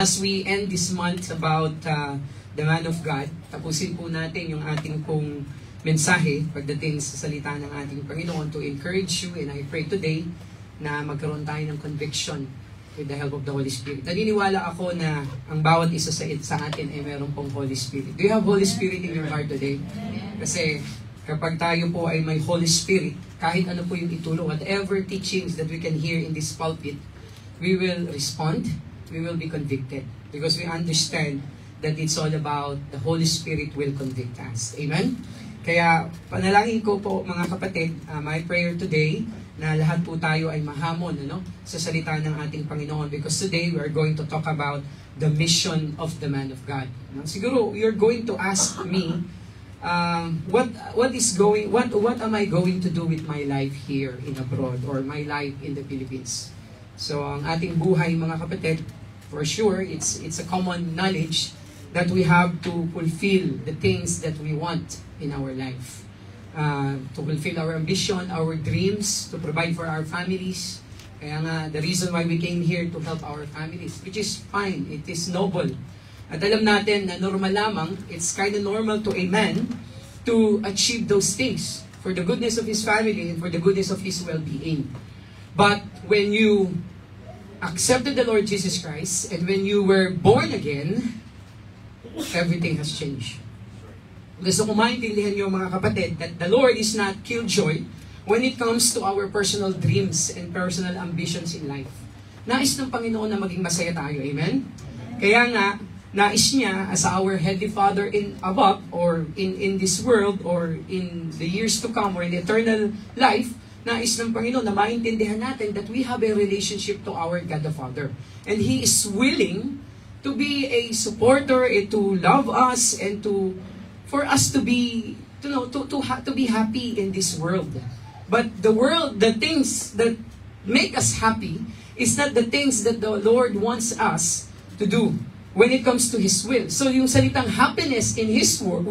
As we end this month about the man of God, tapusin po natin yung ating pong mensahe pagdating sa salita ng ating Panginoon to encourage you, and I pray today na magkaroon tayo ng conviction with the help of the Holy Spirit. Naniniwala ako na ang bawat isa sa atin ay meron pong Holy Spirit. Do you have Holy Spirit in your heart today? Kasi kapag tayo po ay may Holy Spirit, kahit ano po yung itulong, whatever teachings that we can hear in this pulpit, we will respond, we will be convicted. Because we understand that it's all about the Holy Spirit will convict us. Amen? Kaya panalangin ko po mga kapatid, my prayer today, na lahat po tayo ay mahamon sa salita ng ating Panginoon. Because today we are going to talk about the mission of the man of God. Siguro you're going to ask me, what am I going to do with my life here in abroad or my life in the Philippines? So ang ating buhay mga kapatid, for sure it's a common knowledge that we have to fulfill the things that we want in our life. To fulfill our ambition, our dreams, to provide for our families. Kaya nga, the reason why we came here to help our families, which is fine, it is noble. At alam natin na normal lamang, it's kind of normal to a man to achieve those things for the goodness of his family and for the goodness of his well-being. But when you accepted the Lord Jesus Christ and when you were born again, everything has changed. Gusto ko maintindihan nyo mga kapatid that the Lord is not killjoy when it comes to our personal dreams and personal ambitions in life. Nais ng Panginoon na maging masaya tayo. Amen? Kaya nga, nais niya as our Heavenly Father in above or in this world or in the years to come or in the eternal life, nais ng Panginoon na maintindihan natin that we have a relationship to our God the Father. And He is willing to be a supporter, to love us, and for us to be, to be happy in this world. But the world, the things that make us happy is not the things that the Lord wants us to do when it comes to His will. So yung salitang happiness in His word,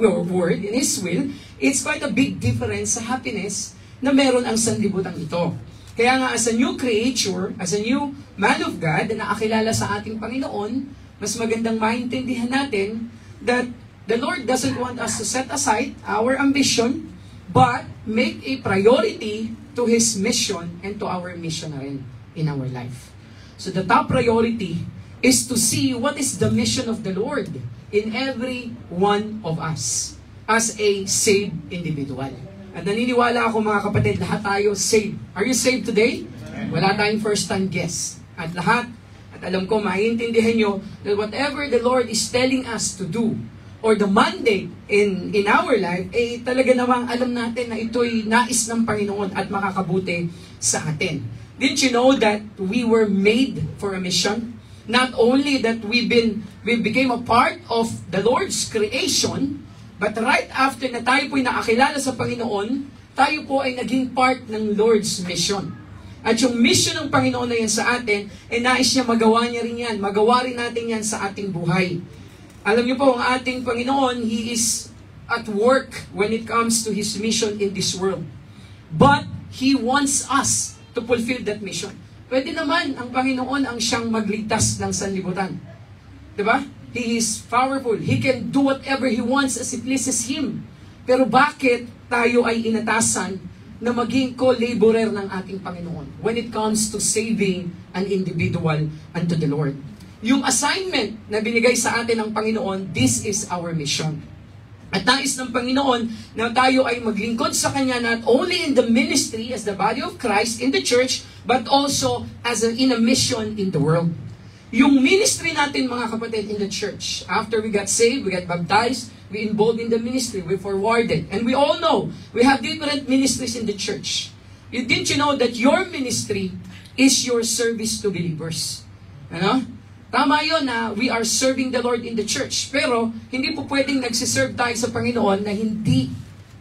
in His will, it's quite a big difference sa happiness na meron ang sanlibutan ito. Kaya nga as a new creature, as a new man of God na nakakilala sa ating Panginoon, mas magandang maintindihan natin that the Lord doesn't want us to set aside our ambition, but make a priority to His mission and to our mission na rin in our life. So the top priority is to see what is the mission of the Lord in every one of us as a saved individual. At naniniwala ako mga kapatid, lahat tayo saved. Are you saved today? Wala tayong first-time guest. At lahat, at alam ko, maintindihan nyo that whatever the Lord is telling us to do, or the mandate in our life, talaga namang alam natin na ito'y nais ng Panginoon at makakabuti sa atin. Didn't you know that we were made for a mission? Not only that we became a part of the Lord's creation, but right after na tayo po'y nakakilala sa Panginoon, tayo po ay naging part ng Lord's mission. At yung mission ng Panginoon na yan sa atin, nais niya magawa niya rin yan. Magawa rin natin yan sa ating buhay. Alam niyo po, ang ating Panginoon, He is at work when it comes to His mission in this world. But He wants us to fulfill that mission. Pwede naman ang Panginoon ang siyang magligtas ng sanlibutan. Diba? He is powerful. He can do whatever He wants as it pleases Him. Pero bakit tayo ay inatasan na maging co-laborer ng ating Panginoon when it comes to saving an individual unto the Lord? Yung assignment na binigay sa atin ng Panginoon, this is our mission. At nais ng Panginoon na tayo ay maglingkod sa Kanya not only in the ministry as the body of Christ in the church, but also in a mission in the world. Yung ministry natin mga kapatid in the church, after we got saved, we got baptized, we involved in the ministry, we forwarded. And we all know, we have different ministries in the church. Didn't you know that your ministry is your service to believers? Ano? Tama yun na we are serving the Lord in the church. Pero hindi po pwedeng nagsiserve tayo sa Panginoon na hindi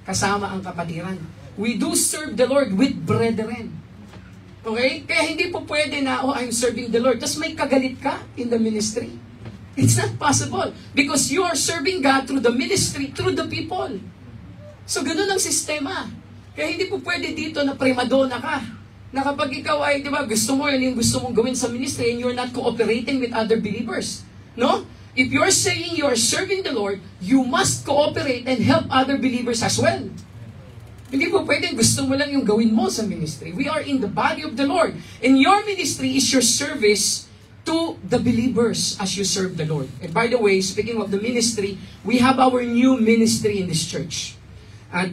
kasama ang kapatiran. We do serve the Lord with brethren. Okay? Kaya hindi po pwede na, I'm serving the Lord. Tapos may kagalit ka in the ministry. It's not possible. Because you are serving God through the ministry, through the people. So ganun ang sistema. Kaya hindi po pwede dito na primadona ka. Na kapag ikaw ay, di ba, gusto mo yun yung gusto mong gawin sa ministry and you're not cooperating with other believers. No? If you're saying you're serving the Lord, you must cooperate and help other believers as well. Hindi po pwede, gusto mo lang yung gawin mo sa ministry. We are in the body of the Lord. And your ministry is your service to the believers as you serve the Lord. And by the way, speaking of the ministry, we have our new ministry in this church. At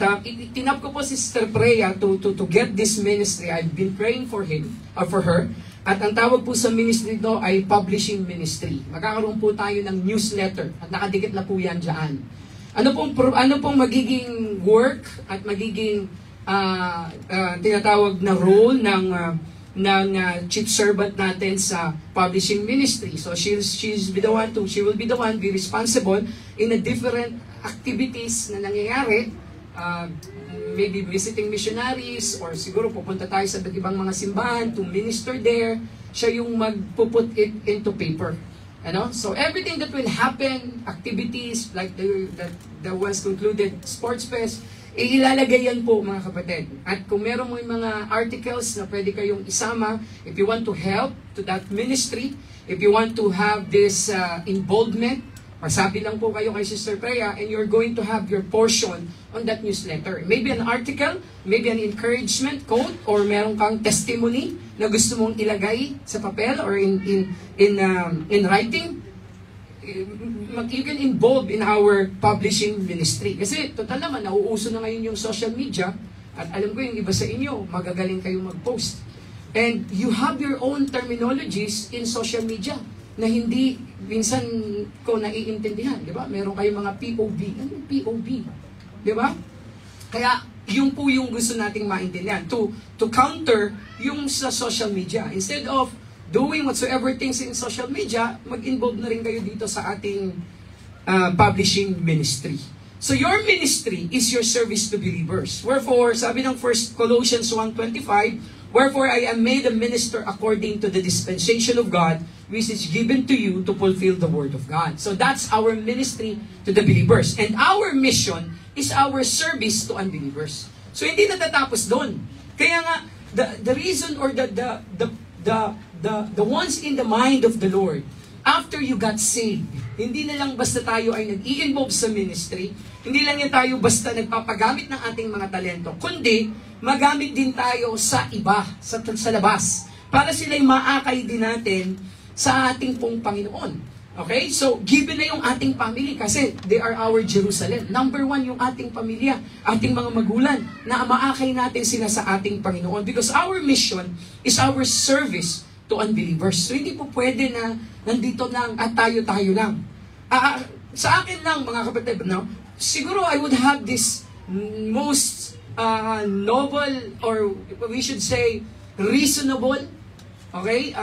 tinap ko po si Sister Freya to get this ministry. I've been praying for him, for her. At ang tawag po sa ministry ito ay publishing ministry. Magkakaroon po tayo ng newsletter at nakadikit na po yan dyan. Ano pong magiging work at magiging tinatawag na role ng chief servant natin sa publishing ministry? So she will be the one be responsible in a different activities na nangyayari. Maybe visiting missionaries or siguro pupunta tayo sa ibang mga simbahan to minister there. Siya yung magpuput it into paper. Ano? So everything that will happen, activities like the ones concluded sports fest, ilalagay yan po mga kapatid. At kung meron mo yung mga articles na pwede kayong isama, if you want to help to that ministry, if you want to have this involvement, magsabi lang po kayo kay Sister Freya and you're going to have your portion on that newsletter. Maybe an article, maybe an encouragement quote, or meron kang testimony na gusto mong ilagay sa papel or in writing. You can involve in our publishing ministry. Kasi total naman, nauuso na ngayon yung social media at alam ko yung iba sa inyo, magagaling kayong mag-post. And you have your own terminologies in social media na hindi minsan ko naiintindihan, di ba? Meron kayong mga POV. Ano yung POV? Di ba? Kaya, yung po yung gusto nating maintindihan. To counter yung sa social media. Instead of doing whatsoever things in social media, mag-involve na rin kayo dito sa ating publishing ministry. So your ministry is your service to believers. Wherefore, sabi ng 1 Colossians 1:25, wherefore I am made a minister according to the dispensation of God, which is given to you to fulfill the word of God. So that's our ministry to the believers. And our mission is our service to unbelievers. So hindi natatapos doon. Kaya nga, the reason or the ones in the mind of the Lord, after you got saved, hindi na lang basta tayo ay nag-i-involve sa ministry, hindi lang yan tayo basta nagpapagamit ng ating mga talento, kundi magamit din tayo sa iba, sa labas, para sila'y maakay din natin sa ating pong Panginoon. Okay? So, given na yung ating family kasi they are our Jerusalem. Number 1 yung ating pamilya, ating mga magulang, na maakay natin sila sa ating Panginoon because our mission is our service to unbelievers. So, hindi po pwede na nandito lang at tayo-tayo lang. Sa akin lang, mga kapatid, no? Siguro I would have this most noble or we should say reasonable, okay,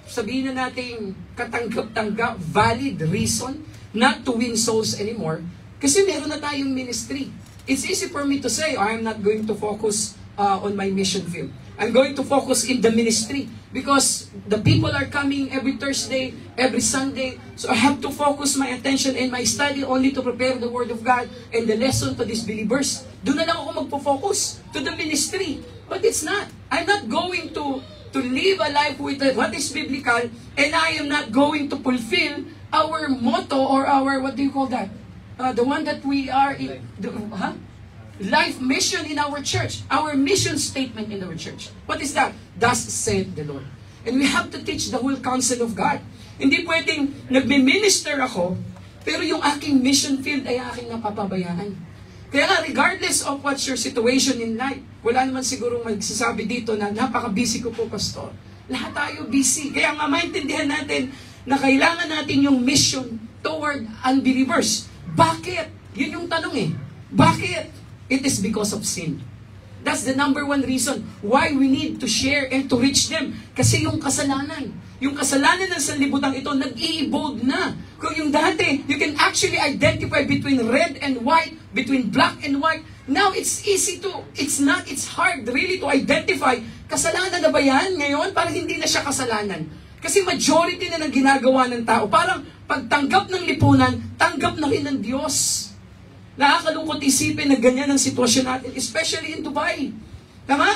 sabihin na natin katanggap-tanggap, valid reason not to win souls anymore kasi meron na tayong ministry. It's easy for me to say, I'm not going to focus on my mission field. I'm going to focus in the ministry because the people are coming every Thursday, every Sunday. So I have to focus my attention and my study only to prepare the Word of God and the lesson to these believers. Doon na lang ako magpo-focus to the ministry. But it's not. I'm not going to live a life with what is biblical and I am not going to fulfill our motto or our, what do you call that? The one that we are in, life mission in our church, our mission statement in our church. What is that? Thus said the Lord. And we have to teach the whole counsel of God. Hindi pwedeng nagme-minister ako, pero yung aking mission field ay aking napapabayaan. Kaya nga, regardless of what's your situation in life, wala naman sigurong magsasabi dito na napaka-busy ko po, Pastor. Lahat tayo busy. Kaya nga maintindihan natin na kailangan natin yung mission toward unbelievers. Bakit? Yun yung tanong eh. Bakit? It is because of sin. That's the number 1 reason why we need to share and to reach them. Kasi yung kasalanan ng sanlibutan ito, nag-i-evolve na. Kung yung dati, you can actually identify between red and white, between black and white. Now, it's hard really to identify, kasalanan na ba yan ngayon? Parang hindi na siya kasalanan. Kasi majority na ng ginagawa ng tao, parang pagtanggap ng lipunan, tanggap na rin ng Diyos. Nakakalungkot isipin na ganyan ang sitwasyon natin, especially in Dubai. Tama?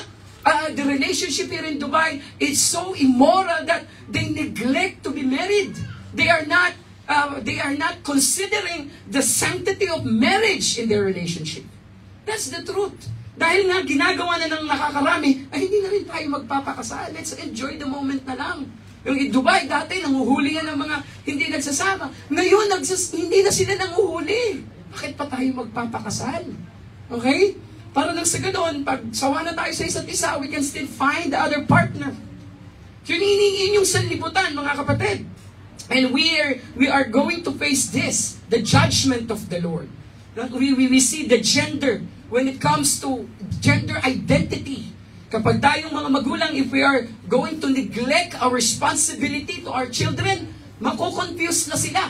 The relationship here in Dubai is so immoral that they neglect to be married. They are not considering the sanctity of marriage in their relationship. That's the truth. Dahil nga ginagawa na ng nakakarami, ay hindi na rin tayo magpapakasal. Let's enjoy the moment na lang. Yung in Dubai, dati nanguhuli yan ng mga hindi nagsasama. Ngayon, hindi na sila nanguhuli. Bakit pa tayo magpapakasal? Okay? Para nang sa ganoon, pag sawa na tayo sa isa't isa, we can still find the other partner. Yun yung sanlibutan, mga kapatid. And we are going to face this, the judgment of the Lord. We see the gender when it comes to gender identity. Kapag tayong mga magulang, if we are going to neglect our responsibility to our children, makukonfuse na sila.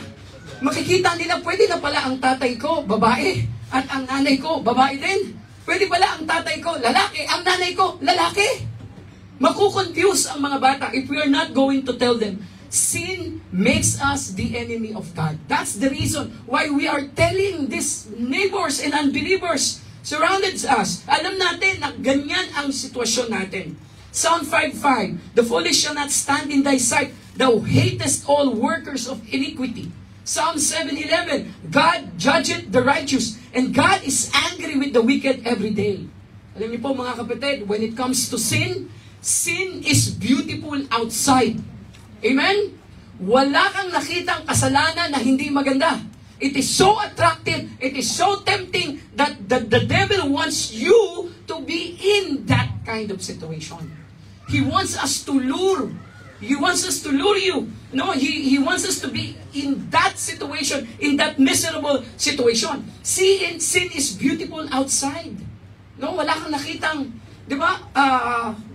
Makikita nila, pwede na pala ang tatay ko, babae, at ang nanay ko, babae din. Pwede pala ang tatay ko, lalaki, ang nanay ko, lalaki. Makukonfuse ang mga bata if we are not going to tell them, sin makes us the enemy of God. That's the reason why we are telling these neighbors and unbelievers surrounded us. Alam natin na ganyan ang sitwasyon natin. Psalm 5:5, the foolish shall not stand in thy sight. Thou hatest all workers of iniquity. Psalm 7:11, God judgeth the righteous, and God is angry with the wicked every day. Alam niyo po mga kapatid, when it comes to sin, sin is beautiful outside. Amen? Wala kang nakitang kasalanan na hindi maganda. It is so attractive, it is so tempting that the devil wants you to be in that kind of situation. He wants us to lure. He wants us to lure you. No, he wants us to be in that situation, in that miserable situation. Sin is beautiful outside. No, wala kang nakitang, di ba,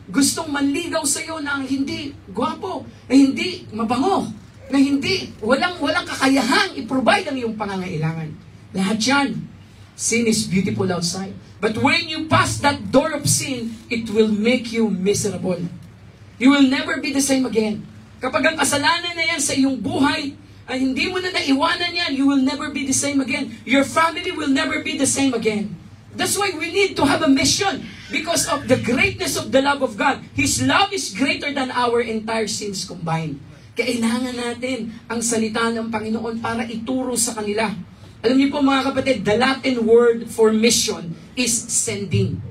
gustong manligaw sa iyo na hindi gwapo, na hindi mabango, na hindi, walang kakayahang i-provide ang iyong pangangailangan. Lahat yan. Sin is beautiful outside. But when you pass that door of sin, it will make you miserable. You will never be the same again. Kapag ang kasalanan na yan sa iyong buhay, ay hindi mo na naiwanan yan, you will never be the same again. Your family will never be the same again. That's why we need to have a mission because of the greatness of the love of God. His love is greater than our entire sins combined. Kailangan natin ang salita ng Panginoon para ituro sa kanila. Alam niyo po mga kapatid, the Latin word for mission is sending.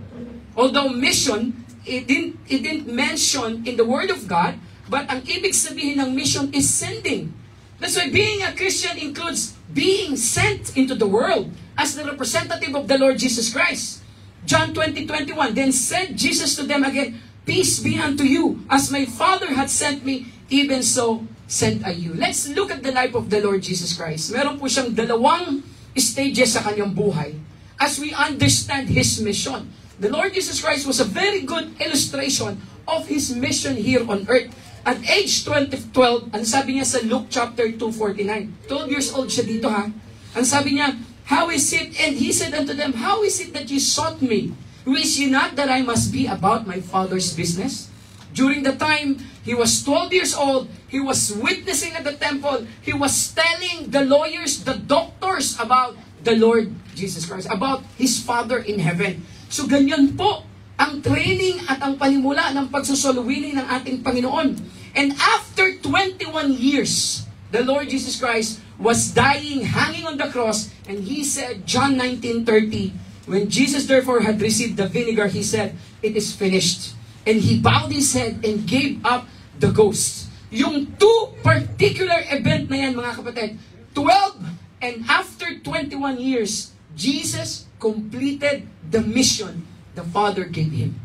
Although mission, it didn't mention in the Word of God, but ang ibig sabihin ng mission is sending. That's why being a Christian includes being sent into the world as the representative of the Lord Jesus Christ. John 20:21, then said Jesus to them again, peace be unto you, as my Father had sent me, even so sent I you. Let's look at the life of the Lord Jesus Christ. Meron po siyang dalawang stages sa kanyang buhay as we understand His mission. The Lord Jesus Christ was a very good illustration of His mission here on earth. At age 12, ang sabi niya sa Luke chapter 2:49, 12 years old siya dito ha. Ang sabi niya, how is it? And He said unto them, how is it that ye sought me? Wish ye not that I must be about my Father's business? During the time He was 12 years old, He was witnessing at the temple. He was telling the lawyers, the doctors about the Lord Jesus Christ, about His Father in heaven. So ganyan po ang training at ang panimula ng pagsusuluwili ng ating Panginoon. And after 21 years, the Lord Jesus Christ was dying, hanging on the cross, and He said, John 19:30, when Jesus therefore had received the vinegar, He said, it is finished. And He bowed His head and gave up the ghost. Yung two particular event na yan, mga kapatid, 12 and after 21 years, Jesus completed the mission the Father gave Him.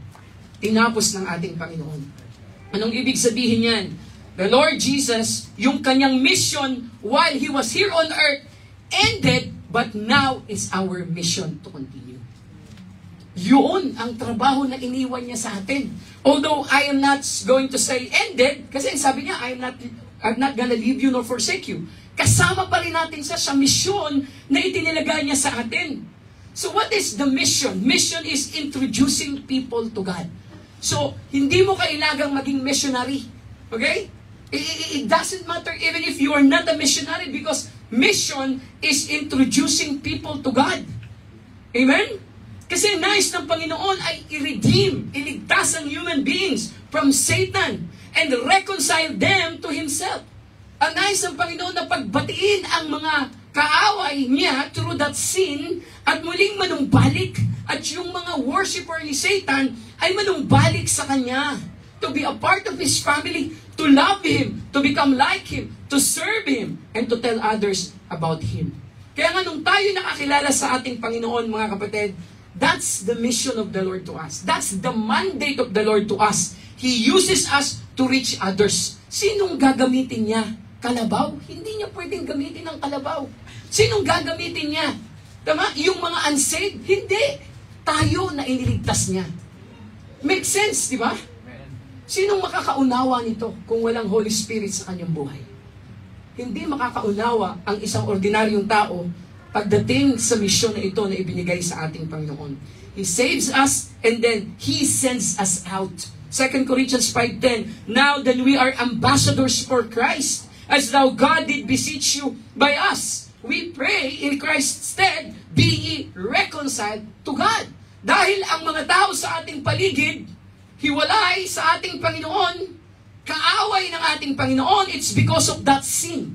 Tinapos ng ating Panginoon. Anong ibig sabihin yan? The Lord Jesus, yung kanyang mission while He was here on earth, ended, but now is our mission to continue. Yun ang trabaho na iniwan niya sa atin. Although I am not going to say ended, kasi sabi niya, I'm not gonna leave you nor forsake you. Kasama pa rin natin sa misyon na itinilagay niya sa atin. So what is the mission? Mission is introducing people to God. So, hindi mo kailangang maging missionary. Okay? It doesn't matter even if you are not a missionary because mission is introducing people to God. Amen? Kasi nais ng Panginoon ay i-redeem, iligtas ang human beings from Satan and reconcile them to Himself. Ang nais ng Panginoon na pagbatiin ang mga kaaway niya through that sin at muling manumbalik at yung mga worshiper ni Satan ay manumbalik sa Kanya. To be a part of His family, to love Him, to become like Him, to serve Him, and to tell others about Him. Kaya nga nung tayo nakakilala sa ating Panginoon, mga kapatid, that's the mission of the Lord to us. That's the mandate of the Lord to us. He uses us to reach others. Sinong gagamitin niya? Kalabaw? Hindi niya pwedeng gamitin ang kalabaw. Sinong gagamitin niya? Tama? Yung mga unsaved? Hindi. Tayo na iniligtas niya. Make sense, di ba? Sinong makakaunawa nito kung walang Holy Spirit sa kanyang buhay? Hindi makakaunawa ang isang ordinaryong tao pagdating sa misyon na ito na ibinigay sa ating Panginoon. He saves us and then He sends us out. 2 Corinthians 5:10, now then we are ambassadors for Christ, as though God did beseech you by us. We pray in Christ's stead, be ye reconciled to God. Dahil ang mga tao sa ating paligid, hiwalay sa ating Panginoon, kaaway ng ating Panginoon, it's because of that sin.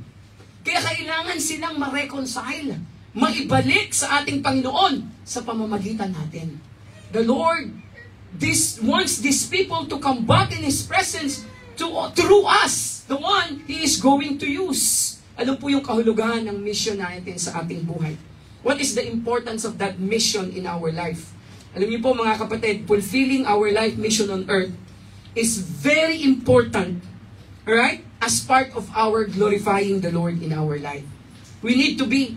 Kaya kailangan silang ma-reconcile, maibalik sa ating Panginoon sa pamamagitan natin. The Lord wants these people to come back in His presence through us, the one He is going to use. Ano po yung kahulugan ng mission natin sa ating buhay? What is the importance of that mission in our life? Alam niyo po mga kapatid, fulfilling our life mission on earth is very important, right? As part of our glorifying the Lord in our life. We need to be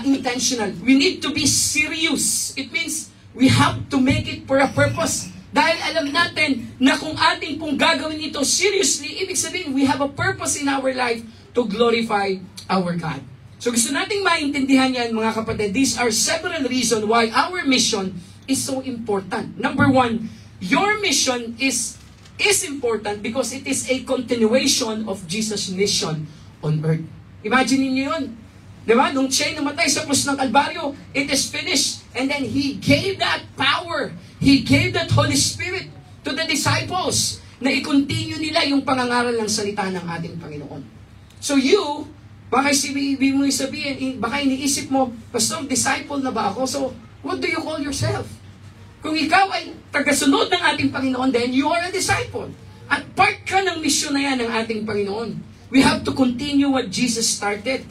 intentional. We need to be serious. It means we have to make it for a purpose. Dahil alam natin na kung ating pong gagawin ito seriously, ibig sabihin, we have a purpose in our life to glorify our God. So gusto nating maintindihan yan mga kapatid. These are several reasons why our mission is so important. Number one, your mission is important because it is a continuation of Jesus' mission on earth. Imagine niyo yun. Diba? Nung siya'y namatay sa krus ng Kalbaryo, it is finished. And then He gave that power. He gave that Holy Spirit to the disciples na i-continue nila yung pangangaral ng salita ng ating Panginoon. So you, baka sabihin, baka iniisip mo, Pastor, disciple na ba ako? So, what do you call yourself? Kung ikaw ay tagasunod ng ating Panginoon, then you are a disciple. At part ka ng misyon na yan ng ating Panginoon. We have to continue what Jesus started.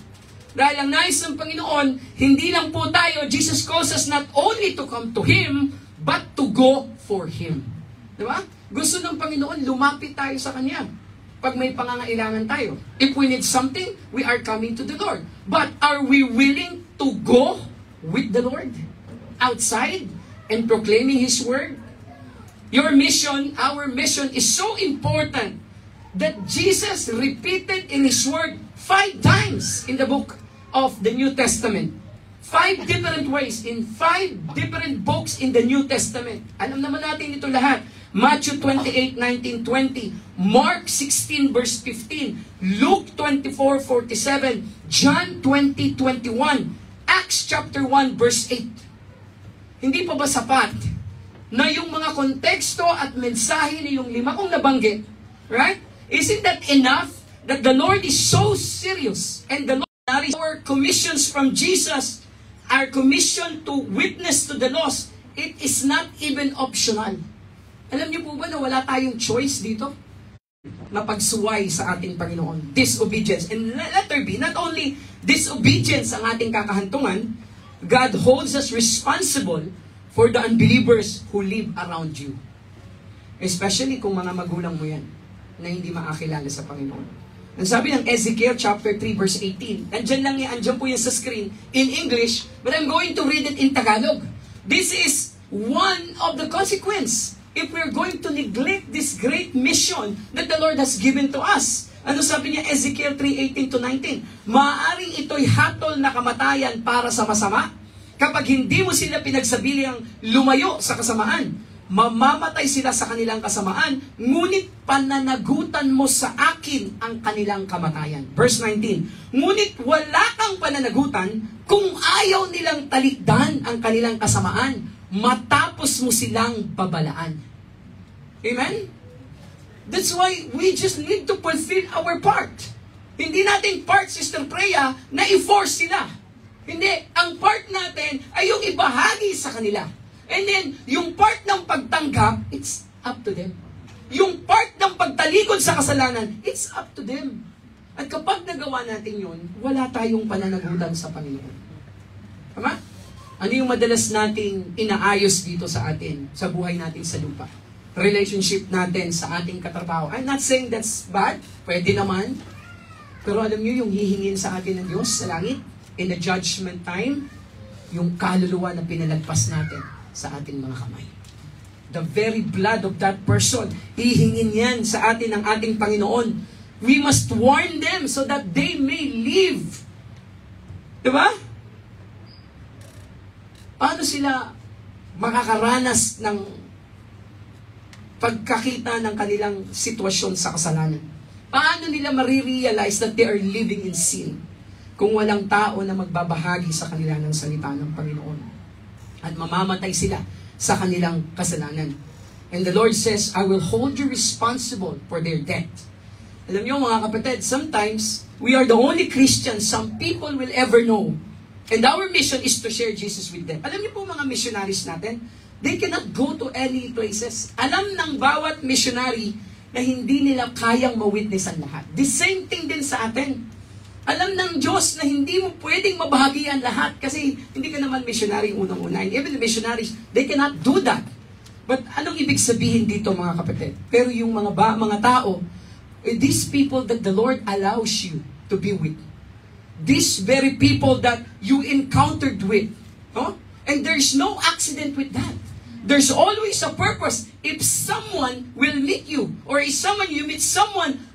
Dahil ang nais ng Panginoon, hindi lang po tayo, Jesus calls us not only to come to Him, but to go for Him. Diba? Gusto ng Panginoon, lumapit tayo sa Kanya. Pag may pangangailangan tayo. If we need something, we are coming to the Lord. But are we willing to go with the Lord? Outside and proclaiming His Word? Your mission, our mission is so important that Jesus repeated in His Word 5 times in the book of the New Testament. 5 different ways, in 5 different books in the New Testament. Alam naman natin ito lahat. Matthew 28:19-20, Mark 16 verse 15, Luke 24:47, John 20:21, Acts chapter 1 verse 8. Hindi pa ba sapat na yung mga konteksto at mensahe ni yung 5 kong nabanggit, right? Isn't that enough that the Lord is so serious and the Lord is our commissions from Jesus, our commission to witness to the lost, it is not even optional. Alam niyo po ba na wala tayong choice dito? Mapagsuway sa ating Panginoon. Disobedience. And letter B, not only disobedience ang ating kakahantungan, God holds us responsible for the unbelievers who live around you. Especially kung mga magulang mo yan na hindi makakilala sa Panginoon. Ang sabi ng Ezekiel chapter 3 verse 18. Andyan po yan sa screen in English, but I'm going to read it in Tagalog. This is one of the consequences if we're going to neglect this great mission that the Lord has given to us. Ano sabi niya Ezekiel 3:18-19? Maaaring ito'y hatol na kamatayan para sa masama kapag hindi mo sila pinagsabiliang lumayo sa kasamaan. Mamamatay sila sa kanilang kasamaan, ngunit pananagutan mo sa akin ang kanilang kamatayan. Verse 19, ngunit wala kang pananagutan kung ayaw nilang talikdan ang kanilang kasamaan, matapos mo silang babalaan. Amen? That's why we just need to fulfill our part. Hindi natin part, Sister Freya, na i-force sila. Hindi. Ang part natin ay yung ibahagi sa kanila. And then, yung part ng pagtanggap, it's up to them. Yung part ng pagtalikod sa kasalanan, it's up to them. At kapag nagawa natin yun, wala tayong pananagutan sa Panginoon. Tama? Ano yung madalas nating inaayos dito sa atin, sa buhay natin sa lupa? Relationship natin sa ating katrabaho. I'm not saying that's bad. Pwede naman. Pero alam niyo yung hihingin sa atin ng Diyos sa langit, in the judgment time, yung kaluluwa na pinalagpas natin sa ating mga kamay. The very blood of that person, hihingin yan sa atin ng ating Panginoon. We must warn them so that they may live. Diba? Paano sila makakaranas ng pagkakita ng kanilang sitwasyon sa kasalanan? Paano nila marirealize that they are living in sin kung walang tao na magbabahagi sa kanila ng salita ng Panginoon? At mamamatay sila sa kanilang kasalanan. And the Lord says, I will hold you responsible for their death. Alam niyo mga kapatid, sometimes we are the only Christians some people will ever know. And our mission is to share Jesus with them. Alam niyo po mga missionaries natin, they cannot go to any places. Alam ng bawat missionary na hindi nila kayang ma-witness ang lahat. The same thing din sa atin. Alam ng Diyos na hindi mo pwedeng mabahagi ang lahat kasi hindi ka naman missionary unang-una. Even the missionaries, they cannot do that. But anong ibig sabihin dito mga kapatid? Pero yung mga tao, these people that the Lord allows you to be with, these very people that you encountered with, no? And there's no accident with that. There's always a purpose. If someone will meet you, or if you meet someone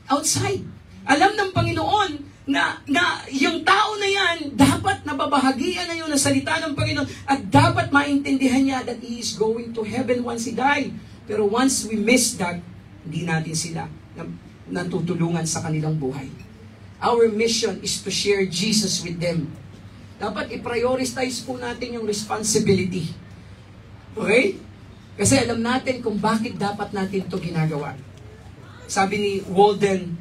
outside, alam ng Panginoon na yung tao na yan, dapat nababahagian na yun ng salita ng Panginoon at dapat maintindihan niya that he is going to heaven once he die. Pero once we miss that, hindi natin sila natutulungan sa kanilang buhay. Our mission is to share Jesus with them. Dapat i-prioritize po natin yung responsibility. Okay? Kasi alam natin kung bakit dapat natin ito ginagawa. Sabi ni Walden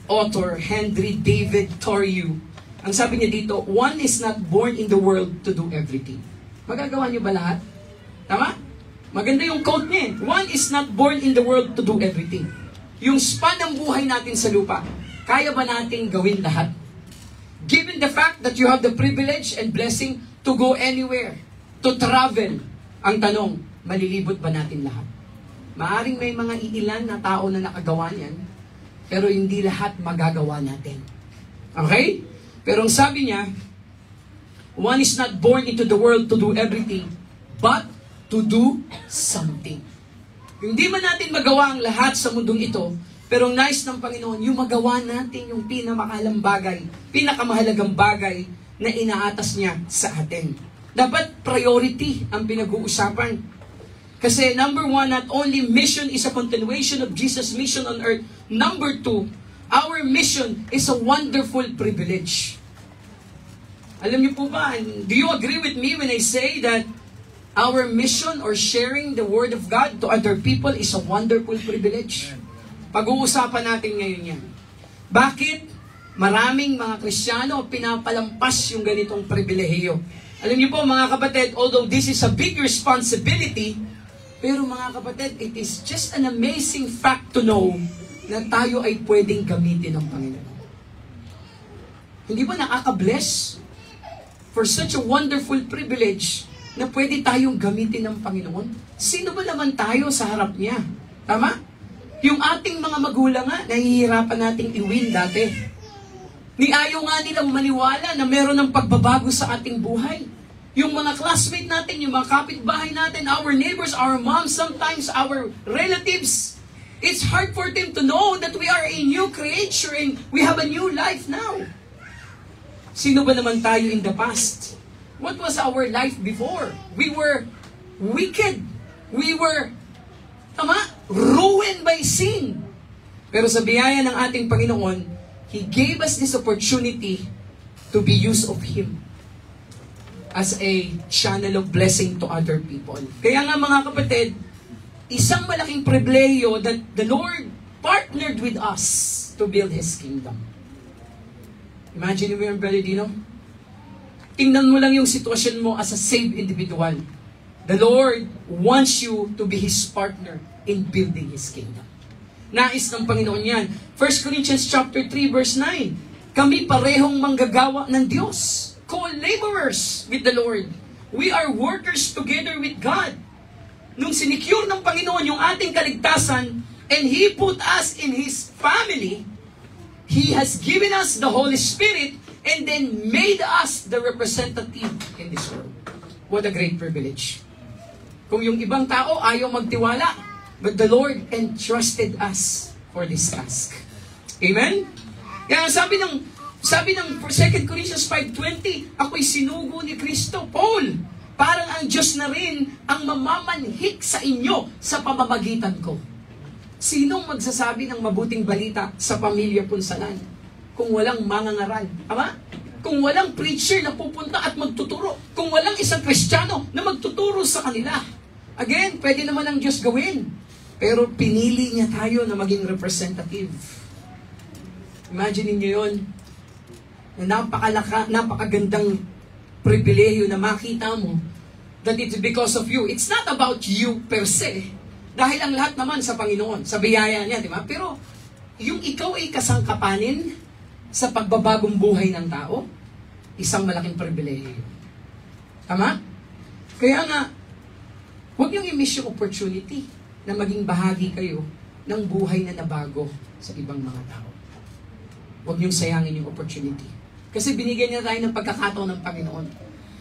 author Henry David Thoreau, ang sabi niya dito, one is not born in the world to do everything. Magagawa niyo ba lahat? Tama? Maganda yung quote niya. One is not born in the world to do everything. Yung span ng buhay natin sa lupa, kaya ba natin gawin lahat? Given the fact that you have the privilege and blessing to go anywhere, to travel, ang tanong, malilibot ba natin lahat? Maaring may mga iilan na tao na nakagawa niyan, pero hindi lahat magagawa natin. Okay? Pero ang sabi niya, one is not born into the world to do everything, but to do something. Hindi man natin magawa ang lahat sa mundong ito, pero ang nais ng Panginoon, yung magawa natin yung pinamakalang bagay, pinakamahalagang bagay na inaatas niya sa atin. Dapat priority ang pinag-uusapan. Kasi number one, not only mission is a continuation of Jesus' mission on earth. Number two, our mission is a wonderful privilege. Alam niyo po ba, do you agree with me when I say that our mission or sharing the Word of God to other people is a wonderful privilege? Pag-uusapan natin ngayon yan. Bakit maraming mga Kristiyano pinapalampas yung ganitong pribilehiyo? Alam niyo po mga kapatid, although this is a big responsibility, pero mga kapatid, it is just an amazing fact to know na tayo ay pwedeng gamitin ng Panginoon. Hindi ba nakaka-bless for such a wonderful privilege na pwede tayong gamitin ng Panginoon? Sino ba naman tayo sa harap niya? Tama? Yung ating mga magulang nga, nahihirapan nating i-win dati. Ayaw nga nilang maniwala na meron ng pagbabago sa ating buhay. Yung mga classmate natin, yung mga kapitbahay natin, our neighbors, our moms, sometimes our relatives, it's hard for them to know that we are a new creature and we have a new life now. Sino ba naman tayo in the past? What was our life before? We were wicked. We were, ruined by sin. Pero sa biyaya ng ating Panginoon, He gave us this opportunity to be used of Him as a channel of blessing to other people. Kaya nga mga kapatid, isang malaking pribilehiyo that the Lord partnered with us. to build His kingdom. Imagine mo yung Brother Dino? Tingnan mo lang yung sitwasyon mo as a saved individual. The Lord wants you to be His partner in building His kingdom. Nais ng Panginoon yan. 1 Corinthians chapter 3 verse 9. Kami parehong manggagawa ng Diyos. Co-laborers with the Lord. We are workers together with God. Nung sinicure ng Panginoon yung ating kaligtasan, and He put us in His family, He has given us the Holy Spirit, and then made us the representative in this world. What a great privilege. Kung yung ibang tao ayaw magtiwala, but the Lord entrusted us for this task. Amen? Kaya sabi ng 2 Corinthians 5:20, ako'y sinugo ni Kristo, Paul, parang ang Diyos na rin ang mamamanhik sa inyo sa pamamagitan ko. Sinong magsasabi ng mabuting balita sa pamilya punsalan kung walang mangangaral? Ama? Kung walang preacher na pupunta at magtuturo, kung walang isang Kristiyano na magtuturo sa kanila. Again, pwede naman ang Diyos gawin. Pero pinili niya tayo na maging representative. Imagine niyo yun. Na napakagandang pribilehiyo na makita mo that it's because of you. It's not about you per se. Dahil ang lahat naman sa Panginoon, sa biyaya niya, di ba? Pero yung ikaw ay kasangkapanin sa pagbabagong buhay ng tao, isang malaking pribilehiyo. Tama? Kaya nga, huwag niyong i-miss yung opportunity na maging bahagi kayo ng buhay na nabago sa ibang mga tao. Huwag niyong sayangin yung opportunity. Kasi binigyan niya tayo ng pagkakataon ng Panginoon.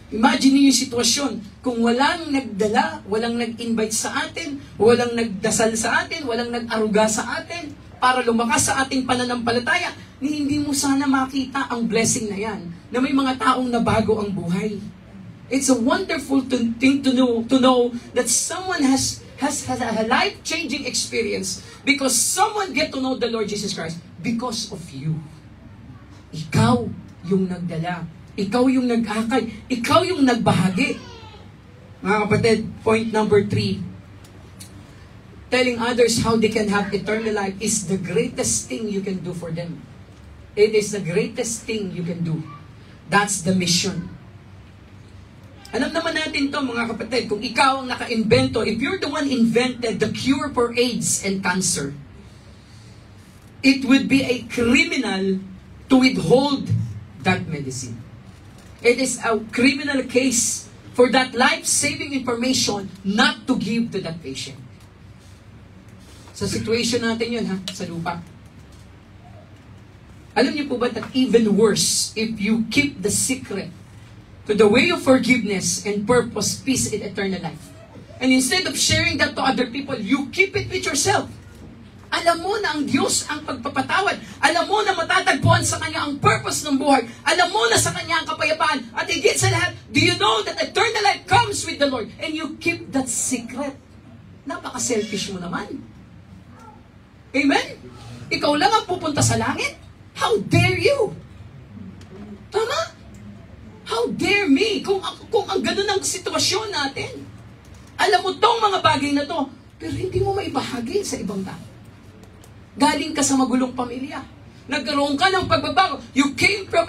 Imagine niyo yung sitwasyon, kung walang nagdala, walang nag-invite sa atin, walang nagdasal sa atin, walang nag-aruga sa atin, para lumakas sa ating pananampalataya, ni hindi mo sana makita ang blessing na yan, na may mga taong nabago ang buhay. It's a wonderful thing to know that someone has a life-changing experience because someone get to know the Lord Jesus Christ because of you. Ikaw yung nagdala. Ikaw yung nag-akay. Ikaw yung nagbahagi. Mga kapatid, point number 3. Telling others how they can have eternal life is the greatest thing you can do for them. It is the greatest thing you can do. That's the mission. Alam naman natin to mga kapatid, kung ikaw ang naka-invento, if you're the one invented the cure for AIDS and cancer, it would be a criminal to withhold that medicine. It is a criminal case for that life-saving information not to give to that patient. Sa situation natin yun, sa lupa. Alam niyo po ba that even worse, if you keep the secret to the way of forgiveness and purpose, peace, and eternal life. And instead of sharing that to other people, you keep it with yourself. Alam mo na ang Diyos ang pagpapatawad. Alam mo na matatagpuan sa Kanya ang purpose ng buhay. Alam mo na sa Kanya ang kapayapaan. At higit sa lahat, do you know that eternal life comes with the Lord? And you keep that secret. Napaka-selfish mo naman. Amen? Ikaw lang ang pupunta sa langit? How dare you? Tama? How dare me? Kung ang ganun ang sitwasyon natin. Alam mo tong mga bagay na to, pero hindi mo maibahagi sa ibang tao. Galing ka sa magulong pamilya. Nagkaroon ka ng pagbabago. You came from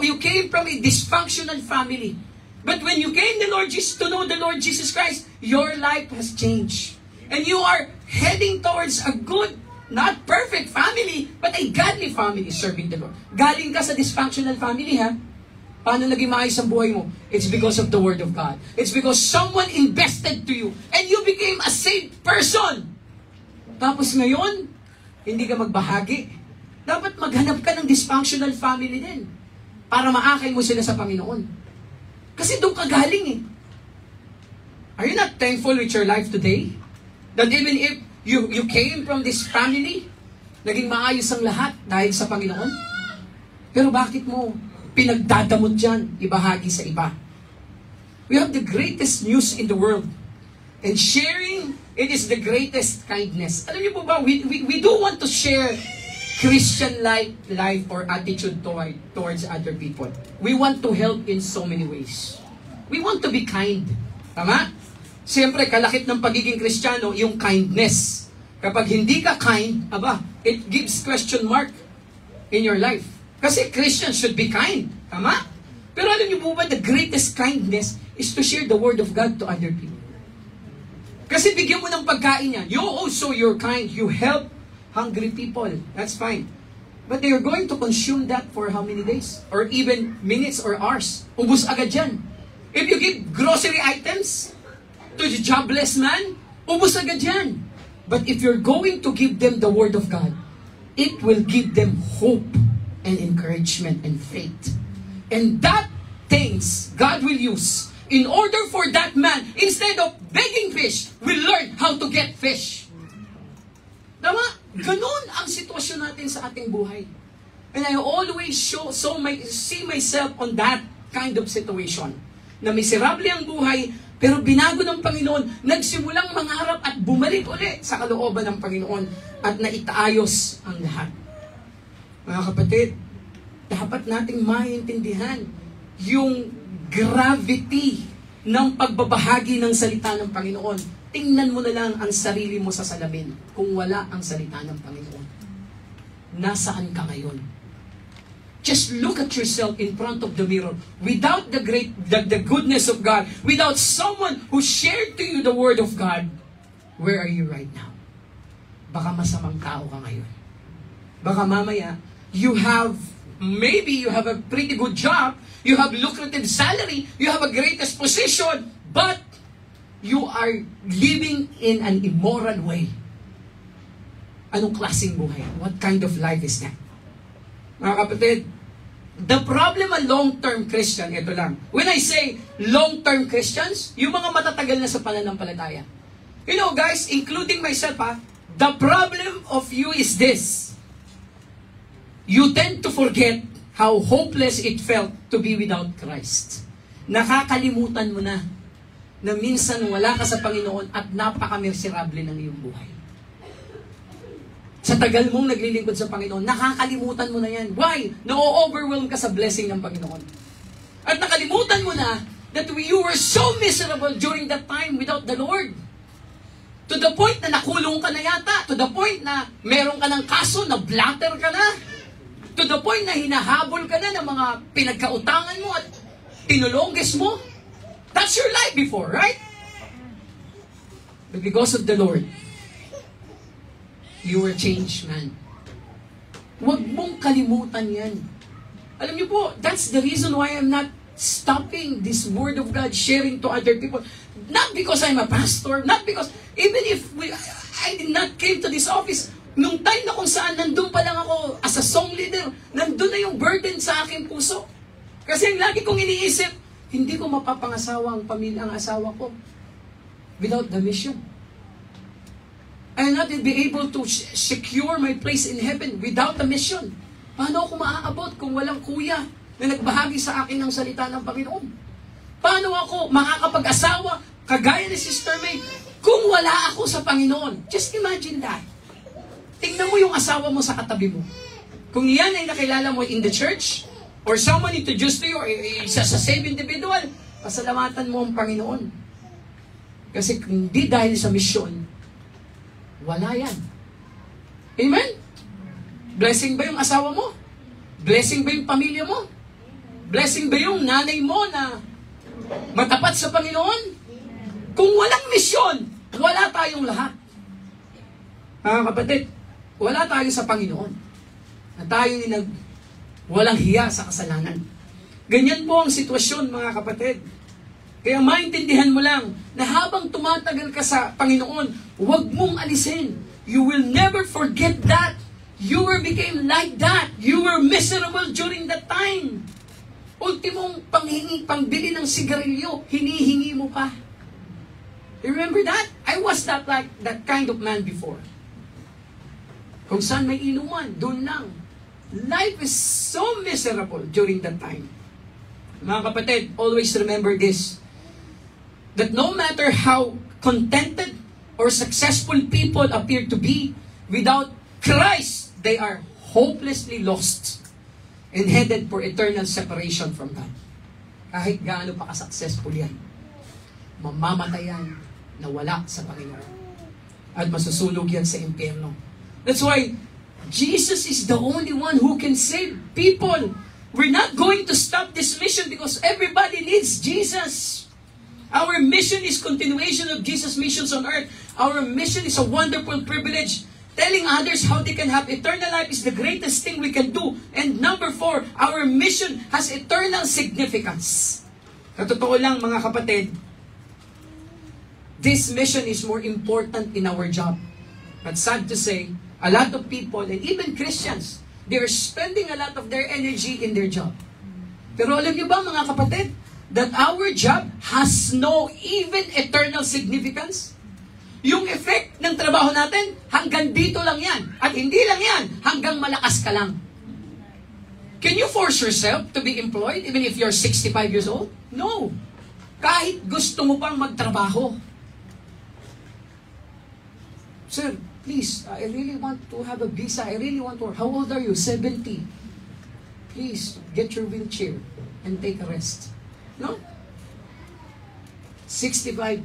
you came from a dysfunctional family. But when you came to know the Lord Jesus Christ, your life has changed. And you are heading towards a good, not perfect family, but a godly family serving the Lord. Galing ka sa dysfunctional family, ha? Paano naging maayos ang buhay mo? It's because of the Word of God. It's because someone invested to you, and you became a saved person. Tapos ngayon, hindi ka magbahagi. Dapat maghanap ka ng dysfunctional family din para maakay mo sila sa Panginoon. Kasi doon ka galing eh. Are you not thankful with your life today? That even if you came from this family, naging maayos ang lahat dahil sa Panginoon? Pero bakit mo pinagdadamot dyan, ibahagi sa iba? We have the greatest news in the world. And sharing, it is the greatest kindness. Alam niyo po ba, we do want to share Christian life or attitude towards other people. We want to help in so many ways. We want to be kind. Tama? Siyempre, kalakip ng pagiging Kristiyano, yung kindness. Kapag hindi ka kind, it gives question mark in your life. Kasi Christians should be kind. Tama? Pero alam niyo po ba, the greatest kindness is to share the Word of God to other people. Kasi bigyan mo ng pagkain yan. You also, you're kind. You help hungry people. That's fine. But they are going to consume that for how many days? Or even minutes or hours. Ubus agad yan. If you give grocery items to the jobless man, ubus agad yan. But if you're going to give them the Word of God, it will give them hope and encouragement and faith. And that things God will use in order for that man, instead of begging fish, will learn how to get fish. Tama? Ganun ang sitwasyon natin sa ating buhay. And I always see myself on that kind of situation. Na miserable ang buhay, pero binago ng Panginoon, nagsimulang mangarap at bumalik uli sa kalooban ng Panginoon at naitaayos ang lahat. Mga kapatid, dapat nating maintindihan yung gravity ng pagbabahagi ng salita ng Panginoon. Tingnan mo na lang ang sarili mo sa salamin kung wala ang salita ng Panginoon. Nasaan ka ngayon? Just look at yourself in front of the mirror. Without the goodness of God, without someone who shared to you the Word of God, where are you right now? Baka masamang tao ka ngayon. Baka mamaya, maybe you have a pretty good job, you have lucrative salary, you have a greatest position, but you are living in an immoral way. Anong klaseng buhay? What kind of life is that? Mga kapatid, the problem a long-term Christian, ito lang. When I say long-term Christians, yung mga matatagal na sa pananampalataya. You know guys, including myself the problem of you is this. You tend to forget how hopeless it felt to be without Christ. Nakakalimutan mo na minsan wala ka sa Panginoon at napaka-miserable ng iyong buhay. Sa tagal mong naglilingkod sa Panginoon, nakakalimutan mo na yan. Why? Na-overwhelm ka sa blessing ng Panginoon. At nakalimutan mo na that you were so miserable during that time without the Lord. To the point na nakulong ka na yata. To the point na meron ka ng kaso, na blatter ka na. To the point na hinahabol ka na ng mga pinagkautangan mo at tinulongges mo. That's your life before, right? But because of the Lord, you were changed, man. Huwag mong kalimutan yan. Alam niyo po, that's the reason why I'm not stopping this Word of God, sharing to other people. Not because I'm a pastor, not because, even if I did not came to this office, nung time na kung saan, nandun pa lang ako as a song leader, nandun na yung burden sa aking puso. Kasi ang lagi kong iniisip, hindi ko mapapangasawa ang asawa ko without the mission. I will not be able to secure my place in heaven without the mission. Paano ako maaabot kung walang kuya na nagbahagi sa akin ng salita ng Panginoon? Paano ako makakapag-asawa kagaya ni Sister May kung wala ako sa Panginoon? Just imagine that. Tingnan mo yung asawa mo sa katabi mo. Kung yan ay nakilala mo in the church, or someone introduced to you, or isa sa same individual, pasalamatan mo ang Panginoon. Kasi kung hindi dahil sa misyon, wala yan. Amen? Blessing ba yung asawa mo? Blessing ba yung pamilya mo? Blessing ba yung nanay mo na matapat sa Panginoon? Kung walang misyon, wala tayong lahat. Mga kapatid, wala tayo sa Panginoon. Na tayo walang hiya sa kasalanan. Ganyan po ang sitwasyon, mga kapatid. Kaya maintindihan mo lang na habang tumatagal ka sa Panginoon, huwag mong alisin. You will never forget that. You became like that. You were miserable during that time. Ultimong pangbili ng sigarilyo, hinihingi mo pa. You remember that? I was that kind of man before. Kung saan may inuman, doon lang. Life is so miserable during that time. Mga kapatid, always remember this. That no matter how contented or successful people appear to be, without Christ, they are hopelessly lost and headed for eternal separation from God. Kahit gaano pa ka-successful yan, mamamatay yan na wala sa Panginoon. At masusunog yan sa impyerno. That's why, Jesus is the only one who can save people. We're not going to stop this mission because everybody needs Jesus. Our mission is continuation of Jesus' missions on earth. Our mission is a wonderful privilege. Telling others how they can have eternal life is the greatest thing we can do. And number 4, our mission has eternal significance. Sa totoo lang mga kapatid, this mission is more important in our job. But sad to say, a lot of people, and even Christians, they're spending a lot of their energy in their job. Pero alam niyo ba mga kapatid, that our job has no even eternal significance? Yung effect ng trabaho natin, hanggang dito lang yan. At hindi lang yan, hanggang malakas ka lang. Can you force yourself to be employed even if you're 65 years old? No. Kahit gusto mo pang magtrabaho. Sir, please, I really want to have a visa. I really want to work. How old are you? 70. Please, get your wheelchair and take a rest. No? 65,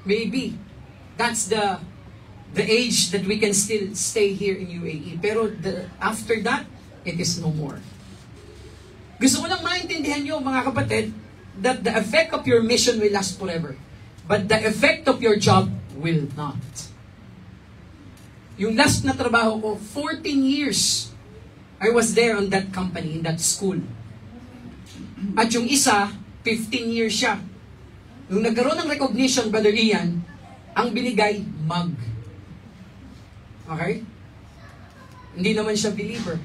maybe. That's the age that we can still stay here in UAE. Pero after that, it is no more. Gusto ko lang maintindihan nyo, mga kapatid, that the effect of your mission will last forever. But the effect of your job will not. Yung last na trabaho ko, 14 years, I was there on that company, in that school. At yung isa, 15 years siya. Nung nagkaroon ng recognition, Brother Ian, ang binigay, mug. Okay? Hindi naman siya believer.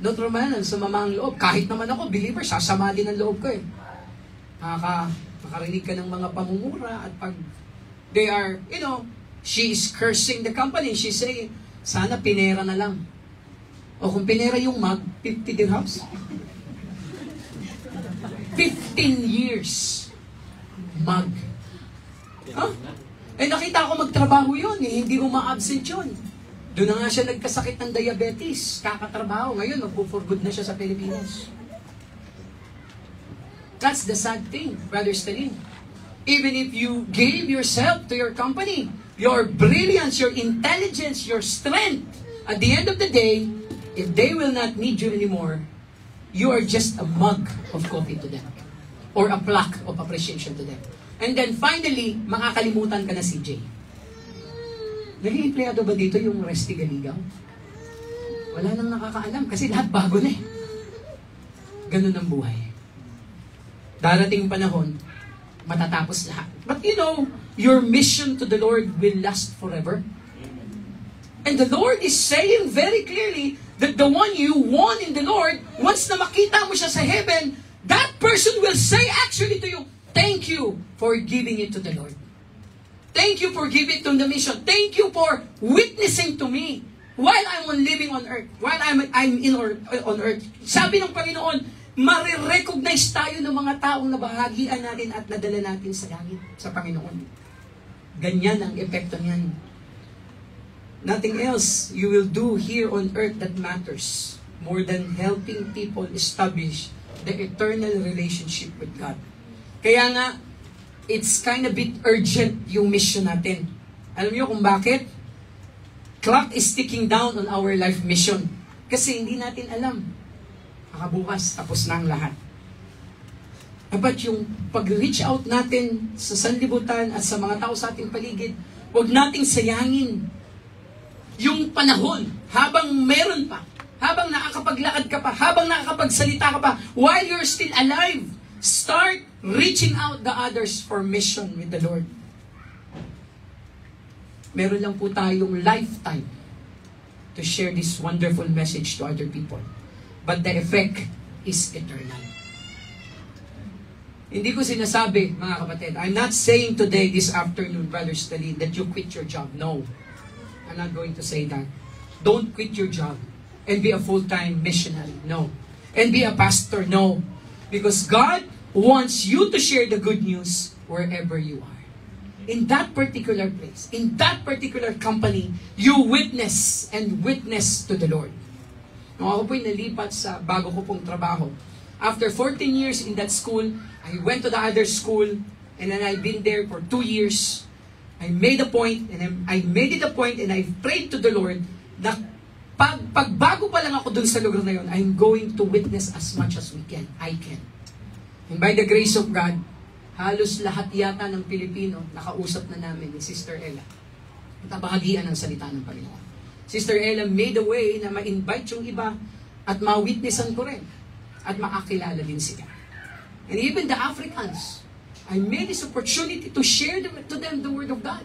Normal, sumama ang loob. Kahit naman ako, believer, sasama din ang loob ko eh. Makarinig ka ng mga pamumura at pag they are, she is cursing the company. She's saying, sana pinera na lang. O kung pinera yung mug, 50 dirhams. 15 years. Mug. Huh? Eh nakita ko magtrabaho yun, hindi mo ma-absent yun. Doon na nga siya nagkasakit ng diabetes, kakatrabaho. Ngayon, magpo-for good na siya sa Pilipinas. That's the sad thing, Brother Stalin. Even if you gave yourself to your company, your brilliance, your intelligence, your strength, at the end of the day, if they will not need you anymore, you are just a mug of coffee to them. Or a plaque of appreciation to them. And then finally, makakalimutan ka na CJ. Naging empleyado ba dito yung Resty Galigaw? Wala nang nakakaalam kasi lahat bago na eh. Ganun ang buhay. Darating panahon, matatapos lahat. But your mission to the Lord will last forever. And the Lord is saying very clearly that the one you won in the Lord, once na makita mo siya sa heaven, that person will say actually to you, thank you for giving it to the Lord. Thank you for giving it to the mission. Thank you for witnessing to me while I'm living on earth. While I'm on earth. Sabi ng Panginoon, marirecognize tayo ng mga taong nabahagian natin at nadala natin sa langit, sa Panginoon. Ganyan ang epekto niyan. Nothing else you will do here on earth that matters more than helping people establish the eternal relationship with God. Kaya nga, it's kind of bit urgent yung mission natin. Alam niyo kung bakit? Clock is ticking down on our life mission. Kasi hindi natin alam. Bukas, tapos na ang lahat. But yung pag-reach out natin sa sanlibutan at sa mga tao sa ating paligid, huwag nating sayangin yung panahon habang meron pa, habang nakakapaglakad ka pa, habang nakakapagsalita ka pa, while you're still alive, start reaching out the others for mission with the Lord. Meron lang po tayong lifetime to share this wonderful message to other people. But the effect is eternal. Hindi ko sinasabi, mga kapatid, I'm not saying today, this afternoon, Brother Stalin, that you quit your job. No. I'm not going to say that. Don't quit your job and be a full-time missionary. No. And be a pastor. No. Because God wants you to share the good news wherever you are. In that particular place, in that particular company, you witness and witness to the Lord. Nung ako po'y nalipat sa bago ko pong trabaho. After 14 years in that school, I went to the other school and then I've been there for 2 years. I made a point and I made it a point and I prayed to the Lord na Pagbago pa lang ako dun sa lugar na yun, I'm going to witness as much as I can. And by the grace of God, halos lahat yata ng Pilipino, nakausap na namin ni Sister Ella. At bahagian ng salita ng Panginoon. Sister Ella made a way na ma-invite yung iba at ma-witnessan ko rin. At makakilala din sila. And even the Africans, I made this opportunity to share to them the Word of God.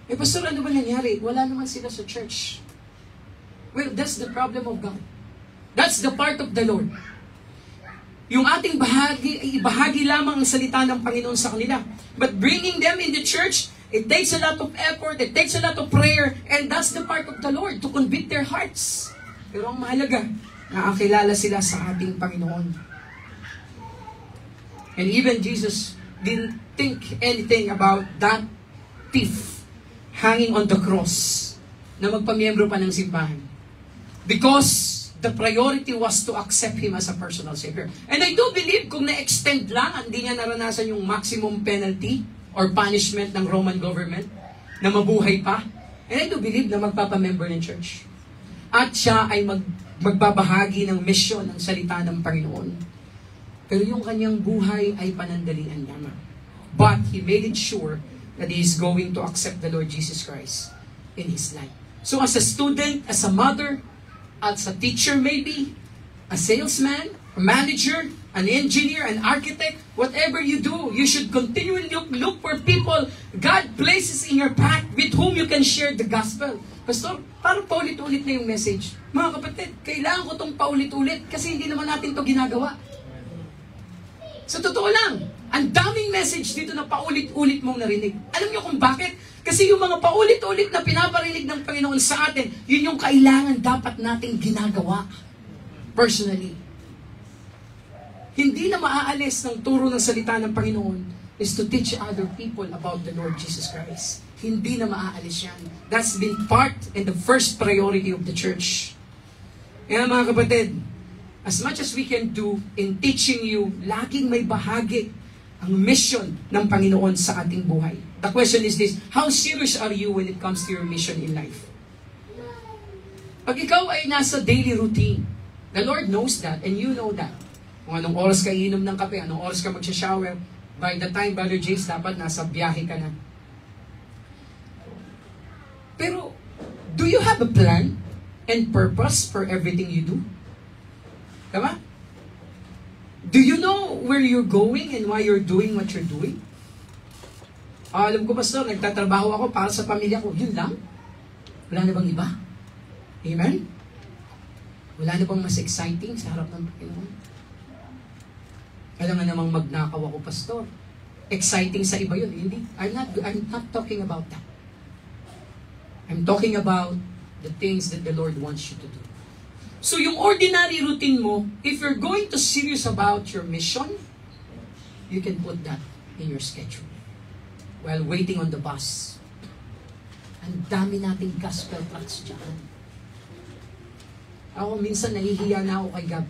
Eh, Pastor, ano ba nangyari? Wala naman sila sa church. Well, that's the problem of God. That's the part of the Lord. Yung ating ibahagi lamang ang salita ng Panginoon sa kanila. But bringing them in the church, it takes a lot of effort, it takes a lot of prayer, and that's the part of the Lord, to convict their hearts. Pero ang mahalaga, nakakilala sila sa ating Panginoon. And even Jesus didn't think anything about that thief hanging on the cross na magpamiyembro pa ng simbahan. Because the priority was to accept Him as a personal Savior. And I do believe kung na-extend lang, hindi niya naranasan yung maximum penalty or punishment ng Roman government na mabuhay pa. And I do believe na magpapamember ng church. At siya ay magbabahagi ng mission ng salita ng Panginoon. Pero yung kanyang buhay ay panandalian lamang. But He made it sure that He is going to accept the Lord Jesus Christ in His life. So as a student, as a mother, as a teacher maybe, a salesman, a manager, an engineer, an architect, whatever you do, you should continually look for people God places in your path with whom you can share the gospel. Pastor, parang paulit-ulit na yung message. Mga kapatid, kailangan ko itong paulit-ulit kasi hindi naman natin ito ginagawa. Sa totoo lang, ang daming message dito na paulit-ulit mong narinig. Alam niyo kung bakit? Kasi yung mga paulit-ulit na pinaparinig ng Panginoon sa atin, yun yung kailangan dapat nating ginagawa. Personally. Hindi na maaalis ng turo ng salita ng Panginoon is to teach other people about the Lord Jesus Christ. Hindi na maaalis yan. That's been part and the first priority of the church. Kaya mga kapatid, as much as we can do in teaching you, laging may bahagi ang mission ng Panginoon sa ating buhay. The question is this, how serious are you when it comes to your mission in life? Pag ikaw ay nasa daily routine, the Lord knows that and you know that. Kung anong oras ka iinom ng kape, anong oras ka magsha-shower, by the time, Brother Jace, dapat nasa biyahe ka na. Pero, do you have a plan and purpose for everything you do? Diba? Do you know where you're going and why you're doing what you're doing? Alam ko, Pastor, nagtatrabaho ako para sa pamilya ko. Yun lang? Wala na bang iba? Amen? Wala na bang mas exciting sa harap ng Panginoon? Alam nga namang magnakaw ako, Pastor. Exciting sa iba yun. Hindi. I'm not talking about that. I'm talking about the things that the Lord wants you to do. So yung ordinary routine mo, if you're going to serious about your mission, you can put that in your schedule. While waiting on the bus. Ang dami nating gospel tracks dyan. Ako minsan nahihiya na ako kay Gab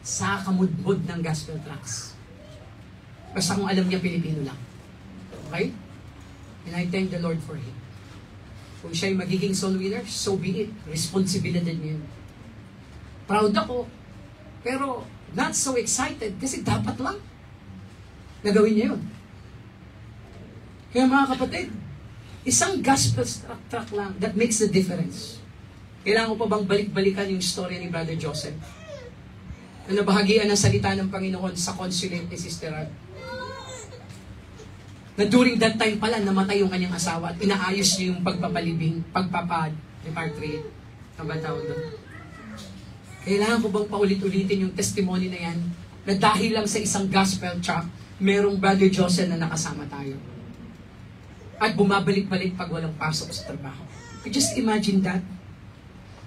sa kamudbud ng gospel tracks. Basta kung alam niya Pilipino lang. Okay? And I thank the Lord for him. Kung siya'y magiging soul winner, so be it. Responsibility niya. Proud ako. Pero not so excited kasi dapat lang. Nagawin niya yun. Kaya mga kapatid, isang gospel track lang that makes the difference. Kailangan ko pa bang balik-balikan yung story ni Brother Joseph? Na nabahagian ng salita ng Panginoon sa consulate ni Sister Rad. Na during that time pala, namatay yung kanyang asawa at inaayos niya yung pagpapa-repatriate. Ang ba tawag doon? Kailangan ko bang paulit-ulitin yung testimony na yan na dahil lang sa isang gospel track, merong Brother Joseph na nakasama tayo. At bumabalik-balik pag walang pasok sa trabaho. Just imagine that.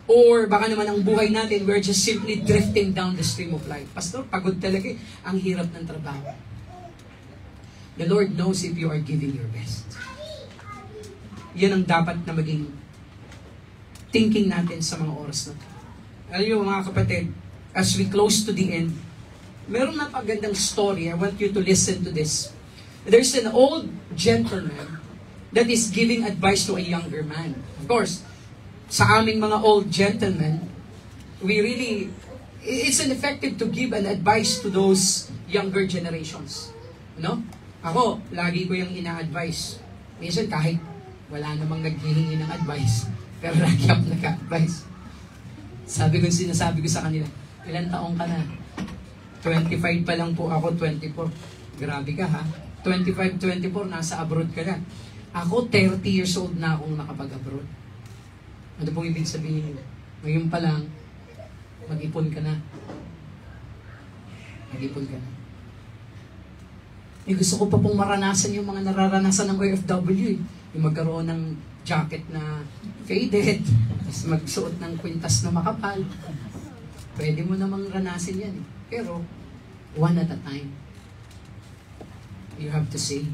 Or baka naman ang buhay natin, we're just simply drifting down the stream of life. Pastor, pagod talaga ang hirap ng trabaho. The Lord knows if you are giving your best. Yan ang dapat na maging thinking natin sa mga oras na ito. Alam niyo mga kapatid, as we close to the end, meron napagandang story. I want you to listen to this. There's an old gentleman that is giving advice to a younger man. Of course, sa aming mga old gentlemen, it's ineffective to give an advice to those younger generations. No? Ako, lagi ko yung ina-advise. Minsan kahit wala namang naghihingi ng advice, pero lagi ako nag-advise. Sinasabi ko sa kanila, ilan taong ka na? 25 pa lang po ako, 24. Grabe ka ha? 25, 24, nasa abroad ka na. Ako, 30 years old na akong nakapag-abroad. Ano pong ibig sabihin? Ngayon pa lang, mag-ipon ka na. Mag-ipon ka na. Gusto ko pa pong maranasan yung mga nararanasan ng OFW. Yung magkaroon ng jacket na faded, tapos magsuot ng kwintas na makapal. Pwede mo namang ranasin yan. Pero, one at a time. You have to say.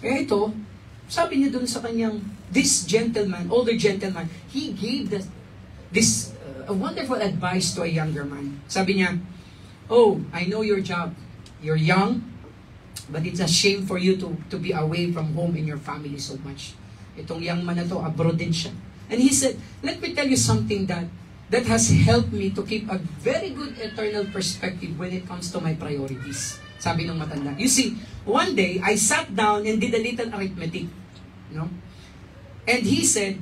Kaya ito, sabi niya dun sa kanyang, this gentleman, older gentleman, he gave this a wonderful advice to a younger man. Sabi niya, oh, I know your job. You're young, but it's a shame for you to be away from home and your family so much. Itong young man na to, abroad din siya. And he said, let me tell you something that has helped me to keep a very good eternal perspective when it comes to my priorities. Sabi ng matanda. You see, one day, I sat down and did a little arithmetic. You know? And he said,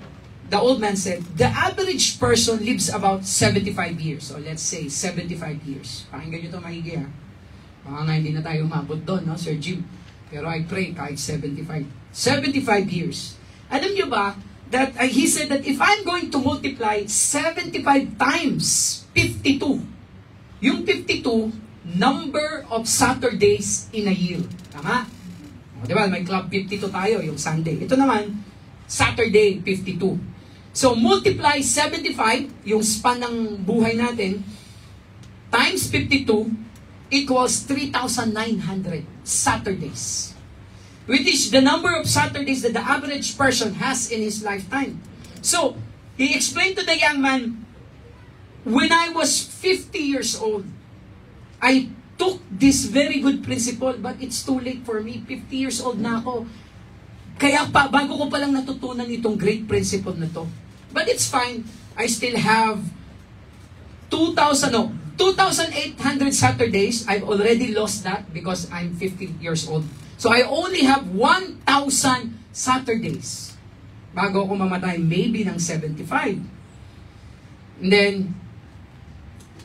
the old man said, the average person lives about 75 years. Or let's say, 75 years. Pakinggan nyo ito maigi ha. Baka nga hindi na tayo umabot doon, no, Sir Jim? Pero I pray kahit 75. 75 years. Alam nyo ba, that he said that if I'm going to multiply 75 times 52, yung 52, number of Saturdays in a year. Tama? O, diba, may club 52 tayo, yung Sunday. Ito naman, Saturday, 52. So, multiply 75, yung span ng buhay natin, times 52, equals 3,900 Saturdays. Which is the number of Saturdays that the average person has in his lifetime. So, he explained to the young man, when I was 50 years old, I took this very good principle, but it's too late for me. 50 years old na ako. Kaya bago ko palang natutunan itong great principle na to. But it's fine. I still have 2,800 Saturdays. I've already lost that because I'm 50 years old. So I only have 1,000 Saturdays bago ako mamatay, maybe ng 75. And then,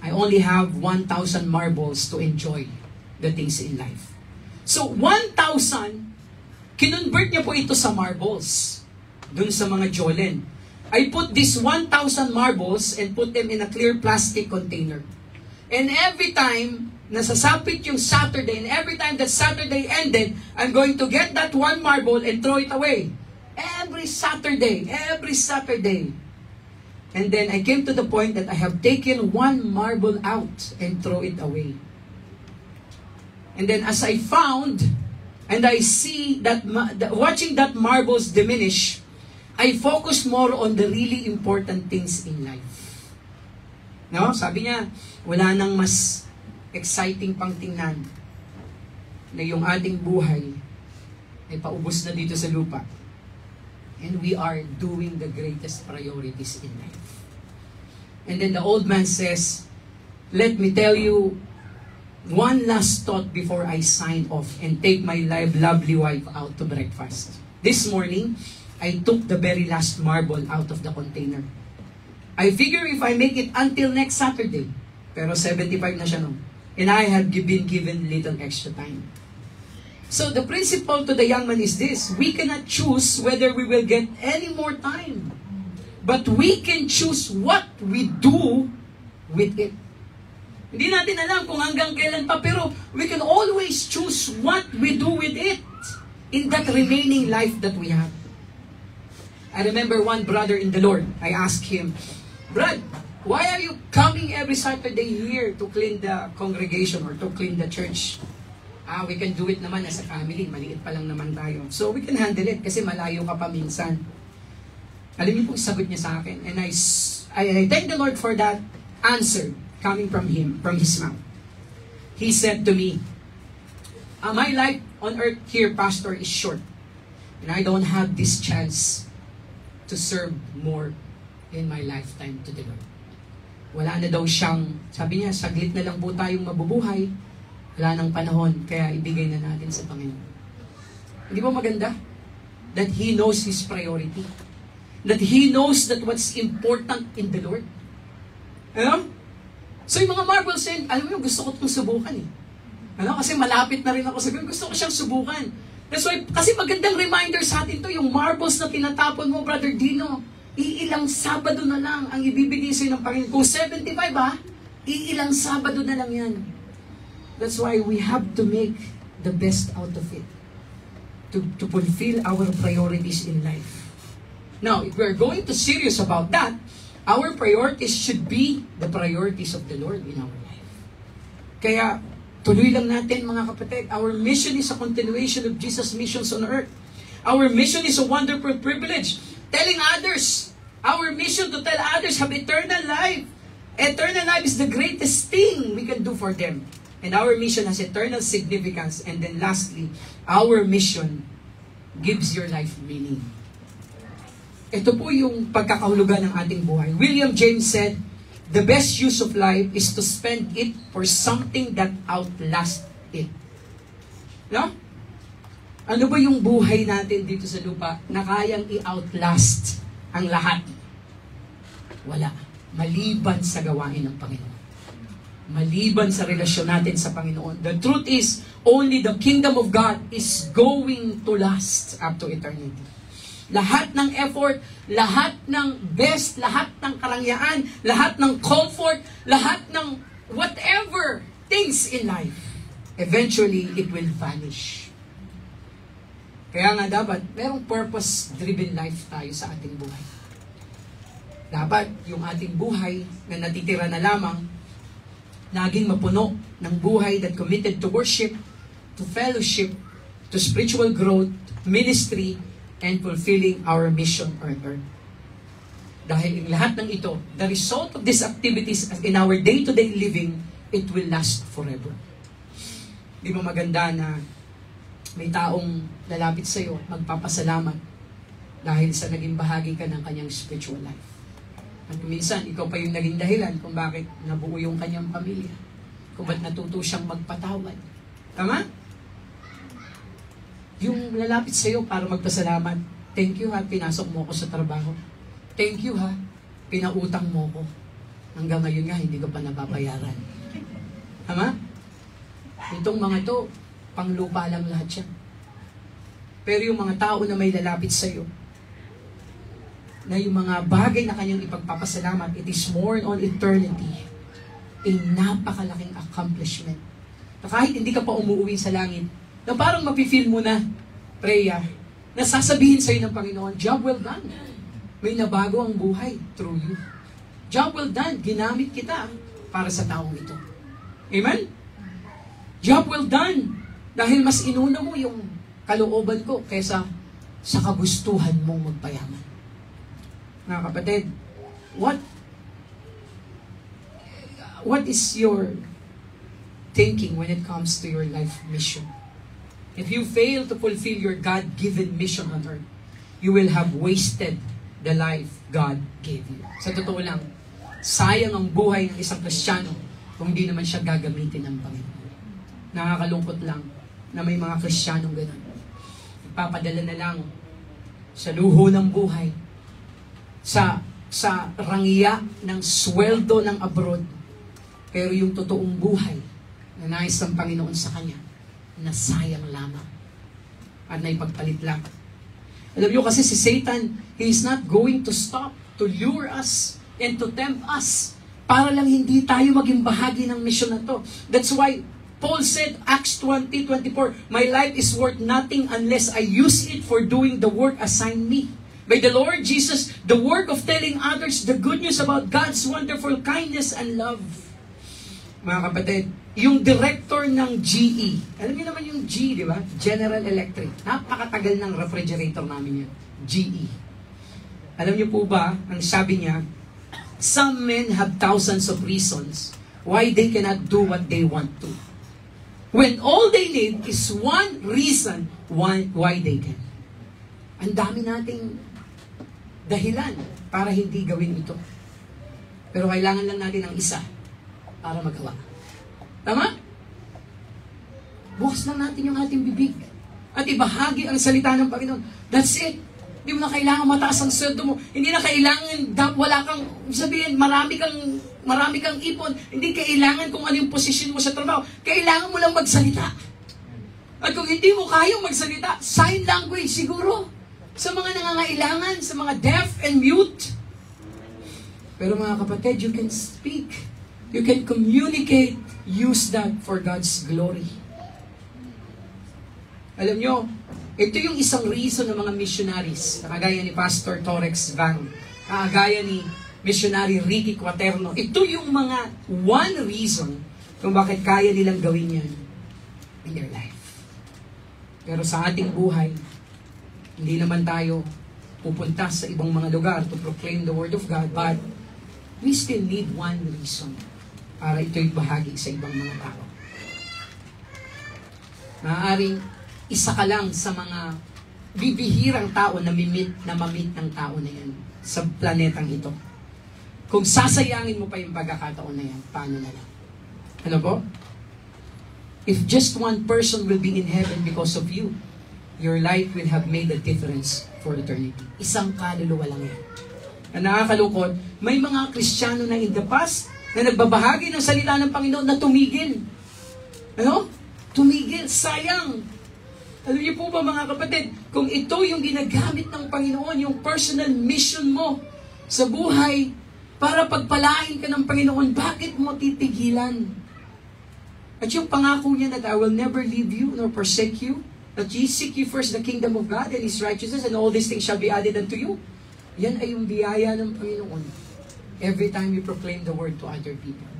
I only have 1,000 marbles to enjoy the things in life. So 1,000, kinonvert niya po ito sa marbles dun sa mga Jolen. I put this 1,000 marbles and put them in a clear plastic container. And every time nasasapit yung Saturday, and every time that Saturday ended, I'm going to get that one marble and throw it away. Every Saturday. And then I came to the point that I have taken one marble out and throw it away. And then as I found, and I see that, watching that marbles diminish, I focus more on the really important things in life. No? Sabi niya, wala nang mas exciting pang tingnan na yung ating buhay ay paubos na dito sa lupa. And we are doing the greatest priorities in life. And then the old man says, let me tell you one last thought before I sign off and take my lovely wife out to breakfast. This morning, I took the very last marble out of the container. I figure if I make it until next Saturday, pero 75 na siya no, and I have been given little extra time. So the principle to the young man is this: we cannot choose whether we will get any more time, but we can choose what we do with it. Hindi natin alam kung hanggang kailan pa, pero we can always choose what we do with it in that remaining life that we have. I remember one brother in the Lord, I asked him, Brad, why are you coming every Saturday here to clean the congregation or to clean the church? We can do it naman as a family. Maliit pa lang naman tayo. So we can handle it kasi malayo ka pa minsan. Alam niyo po, sagot niya sa akin. And I thank the Lord for that answer coming from him, from his mouth. He said to me, my life on earth here, Pastor, is short. And I don't have this chance to serve more in my lifetime to the Lord. Wala na daw siyang, sabi niya, saglit na lang po tayong mabubuhay, wala nang panahon, kaya ibigay na natin sa Panginoon. Hindi ba maganda? That He knows His priority. That He knows that what's important in the Lord. Ano? So yung mga marbles, alam mo yung gusto ko itong subukan eh. Ano? Kasi malapit na rin ako sa ganun. Gusto ko siyang subukan. That's why, kasi magandang reminder sa atin to, yung marbles na tinatapon mo, Brother Dino, iilang Sabado na lang ang ibibigay sa'yo ng Panginoon. Kung 75 iilang Sabado na lang yan. That's why we have to make the best out of it. To fulfill our priorities in life. Now, if we're going to serious about that, our priorities should be the priorities of the Lord in our life. Kaya, tuloy lang natin mga kapatid, our mission is a continuation of Jesus' missions on earth. Our mission is a wonderful privilege. Telling others, our mission to tell others have eternal life. Eternal life is the greatest thing we can do for them. And our mission has eternal significance. And then lastly, our mission gives your life meaning. Ito po yung pagkakahulugan ng ating buhay. William James said, the best use of life is to spend it for something that outlasts it. No? Ano ba yung buhay natin dito sa lupa na kayang i-outlast ang lahat? Wala. Maliban sa gawain ng Panginoon. Maliban sa relasyon natin sa Panginoon. The truth is, only the kingdom of God is going to last up to eternity. Lahat ng effort, lahat ng best, lahat ng karangyaan, lahat ng comfort, lahat ng whatever things in life, eventually, it will vanish. Kaya nga dapat, merong purpose-driven life tayo sa ating buhay. Dapat yung ating buhay na natitira na lamang, laging mapuno ng buhay that committed to worship, to fellowship, to spiritual growth, ministry, and fulfilling our mission on earth. Dahil in lahat ng ito, the result of these activities in our day-to-day living, it will last forever. Di ba maganda na may taong lalapit sa iyo, magpapasalamat dahil sa naging bahagi ka ng kanyang spiritual life. At minsan, ikaw pa yung naging dahilan kung bakit nabuo yung kanyang pamilya. Kung ba't natuto siyang magpatawad. Tama? Yung lalapit sa iyo para magpasalamat. Thank you ha, pinasok mo ko sa trabaho. Thank you ha, pinautang mo ko. Hanggang ngayon nga, hindi ko pa nababayaran. Tama? Itong mga to, panglupa lang lahat siya. Pero yung mga tao na may lalapit sa iyo, na yung mga bagay na kanyang ipagpapasalamat, it is more on eternity. A napakalaking accomplishment. Na kahit hindi ka pa umuwi sa langit, na parang mapifeel mo na, Rhea, na sasabihin sa'yo ng Panginoon, job well done. May nabago ang buhay through you. Job well done. Ginamit kita para sa taong ito. Amen? Job well done. Dahil mas inuna mo yung kalooban ko kaysa sa kagustuhan mong magpayaman. Mga kapatid, what is your thinking when it comes to your life mission? If you fail to fulfill your God-given mission on earth, you will have wasted the life God gave you. Sa totoo lang, sayang ang buhay ng isang Kristiyano kung hindi naman siya gagamitin ng Panginoon. Nakakalungkot lang na may mga Kristiyanong gano'n. Ipapadala na lang sa luho ng buhay, sa rangiya ng sweldo ng abroad, pero yung totoong buhay na nais ng Panginoon sa kanya, nasayang lamang at naipagpalit lang. Alam niyo kasi si Satan, he is not going to stop to lure us and to tempt us para lang hindi tayo maging bahagi ng mission na to. That's why Paul said, Acts 20:24, my life is worth nothing unless I use it for doing the work assigned me by the Lord Jesus, the work of telling others the good news about God's wonderful kindness and love. Mga kapatid, yung director ng GE, alam niyo naman yung GE, di ba? General Electric. Napakatagal ng refrigerator namin yan. GE. Alam niyo po ba, ang sabi niya, some men have thousands of reasons why they cannot do what they want to. When all they need is one reason why they can. Ang dami nating dahilan para hindi gawin ito. Pero kailangan lang natin ng isa para magawa. Tama? Bukas lang natin yung ating bibig at ibahagi ang salita ng Panginoon. That's it. Hindi mo na kailangan mataas ang sweldo mo. Hindi na kailangan wala kang sabihin, marami kang ipon. Hindi kailangan kung ano yung posisyon mo sa trabaho. Kailangan mo lang magsalita. At kung hindi mo kayang magsalita, sign language siguro. Sa mga nangangailangan, sa mga deaf and mute. Pero mga kapatid, you can speak. You can communicate. Use that for God's glory. Alam nyo, ito yung isang reason ng mga missionaries, kagaya ni Pastor Torex Vang, kagaya ni missionary Ricky Quaterno. Ito yung mga one reason kung bakit kaya nilang gawin yan in their life. Pero sa ating buhay, hindi naman tayo pupunta sa ibang mga lugar to proclaim the Word of God, but we still need one reason para ito'y bahagi sa ibang mga tao. Maaaring isa ka lang sa mga bibihirang tao na mamit ng tao na yan sa planetang ito. Kung sasayangin mo pa yung pagkakataon na yan, paano na lang? Ano po? If just one person will be in heaven because of you, your life will have made a difference for eternity. Isang kaluluwa lang yan. Na nakakalungkot, may mga Kristiyano na in the past na nagbabahagi ng salita ng Panginoon na tumigil. Ano? Tumigil. Sayang. Alam niyo po ba mga kapatid, kung ito yung ginagamit ng Panginoon, yung personal mission mo sa buhay para pagpalain ka ng Panginoon, bakit mo titigilan? At yung pangako niya that I will never leave you nor forsake you, that ye seek ye first the kingdom of God and His righteousness, and all these things shall be added unto you. Yan ay yung biyaya ng Panginoon every time you proclaim the word to other people.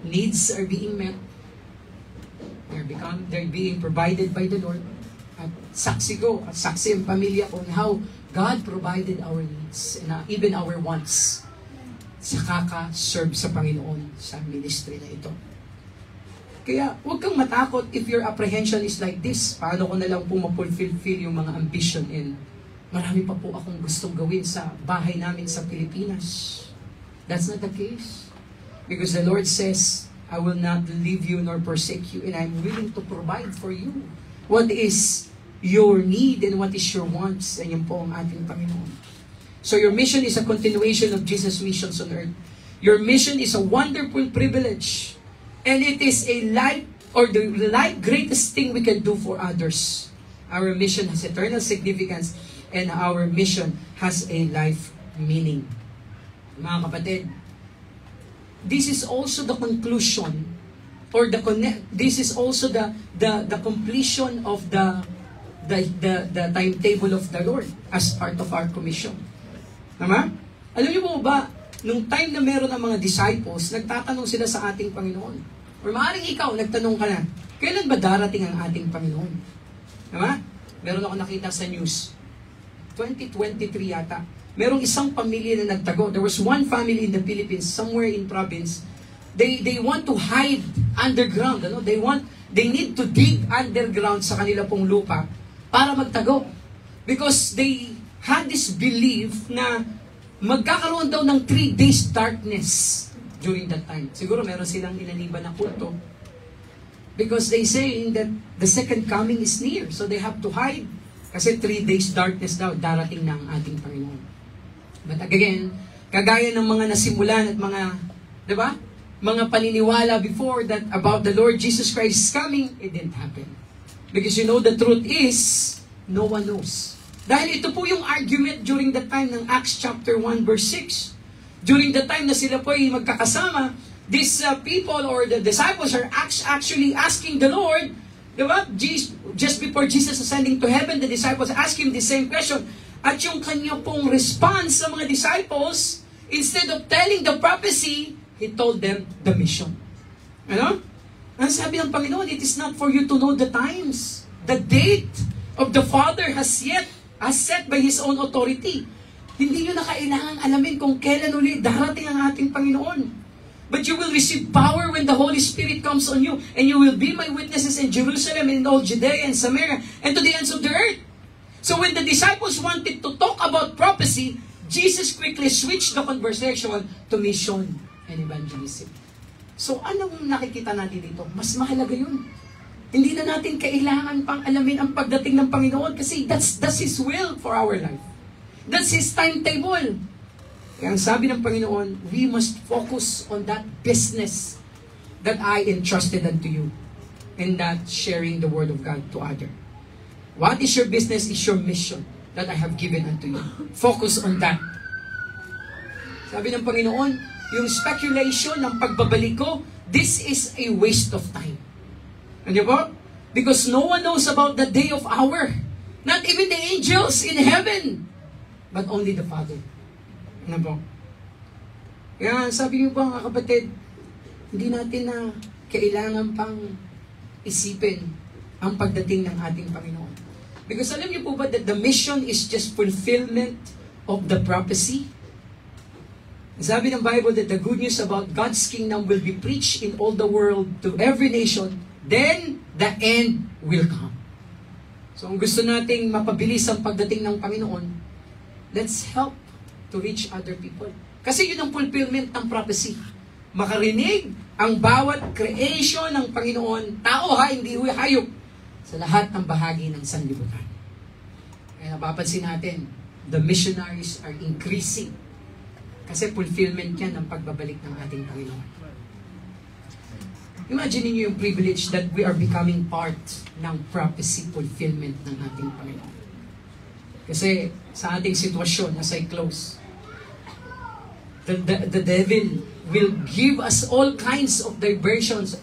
Needs are being met. They're being provided by the Lord. At saksi ko, at saksi ang pamilya ko on how God provided our needs and even our wants sa kaka-serve sa Panginoon sa ministry na ito. Kaya huwag kang matakot if your apprehension is like this. Paano ko na lang po mapulfill yung mga ambition and marami pa po akong gustong gawin sa bahay namin sa Pilipinas. That's not the case. Because the Lord says, I will not leave you nor forsake you, and I'm willing to provide for you. What is your need and what is your wants? And yun po ang ating Panginoon. So your mission is a continuation of Jesus' missions on earth. Your mission is a wonderful privilege. And it is a life, or the greatest thing we can do for others. Our mission has eternal significance, and our mission has a life meaning. Mga kapatid, this is also the conclusion, or this is also the completion of the timetable of the Lord as part of our commission. Tama? Alam niyo po ba, nung time na meron ng mga disciples, nagtatanong sila sa ating Panginoon. Or maaaring ikaw, nagtanong ka na, kailan ba darating ang ating Panginoon? Tama? Meron ako nakita sa news. 2023 yata. Merong isang pamilya na nagtago. There was one family in the Philippines, somewhere in province. They want to hide underground. Ano? They need to dig underground sa kanila pong lupa para magtago. Because they had this belief na magkakaroon daw ng 3 days darkness during that time. Siguro meron silang inaniban na kulto. Because they saying that the second coming is near. So they have to hide. Kasi 3 days darkness daw darating na ang ating Panginoon. But again, kagaya ng mga nasimulan at mga, di ba? Mga paniniwala before that about the Lord Jesus Christ coming, it didn't happen. Because you know the truth is, no one knows. Dahil ito po yung argument during the time ng Acts chapter 1 verse 6. During the time na sila po ay magkakasama, these people or the disciples are actually asking the Lord, di ba? Just before Jesus ascending to heaven, the disciples ask Him the same question. At yung kanya pong response sa mga disciples, instead of telling the prophecy, He told them the mission. Ano? Ang sabi ng Panginoon, it is not for you to know the times. The date of the Father has set by His own authority. Hindi nyo na kailangan alamin kung kailan ulit darating ang ating Panginoon. But you will receive power when the Holy Spirit comes on you, and you will be my witnesses in Jerusalem and in all Judea and Samaria and to the ends of the earth. So when the disciples wanted to talk about prophecy, Jesus quickly switched the conversation to mission and evangelism. So anong nakikita natin dito? Mas mahalaga yun. Hindi na natin kailangan pang alamin ang pagdating ng Panginoon kasi that's His will for our life. That's His timetable. Kaya ang sabi ng Panginoon, we must focus on that business that I entrusted unto you, and that sharing the Word of God to others. What is your business is your mission that I have given unto you. Focus on that. Sabi ng Panginoon, yung speculation ng pagbabalik ko, this is a waste of time. Ano po? Because no one knows about the day of hour. Not even the angels in heaven, but only the Father. Ano po? Kaya sabi niyo po mga kapatid, hindi natin na kailangan pang isipin ang pagdating ng ating Panginoon. Because alam niyo po ba that the mission is just fulfillment of the prophecy? Sabi ng Bible that the good news about God's kingdom will be preached in all the world to every nation, then the end will come. So kung gusto nating mapabilis ang pagdating ng Panginoon, let's help to reach other people. Kasi yun ang fulfillment ng prophecy. Makarinig ang bawat creation ng Panginoon, tao ha, hindi hayop, sa lahat ng bahagi ng sanlibutan. Kaya napapansin natin, the missionaries are increasing. Kasi fulfillment yan ng pagbabalik ng ating Panginoon. Imagine niyo yung privilege that we are becoming part ng prophecy fulfillment ng ating Panginoon. Kasi sa ating sitwasyon, as I close, the devil will give us all kinds of diversions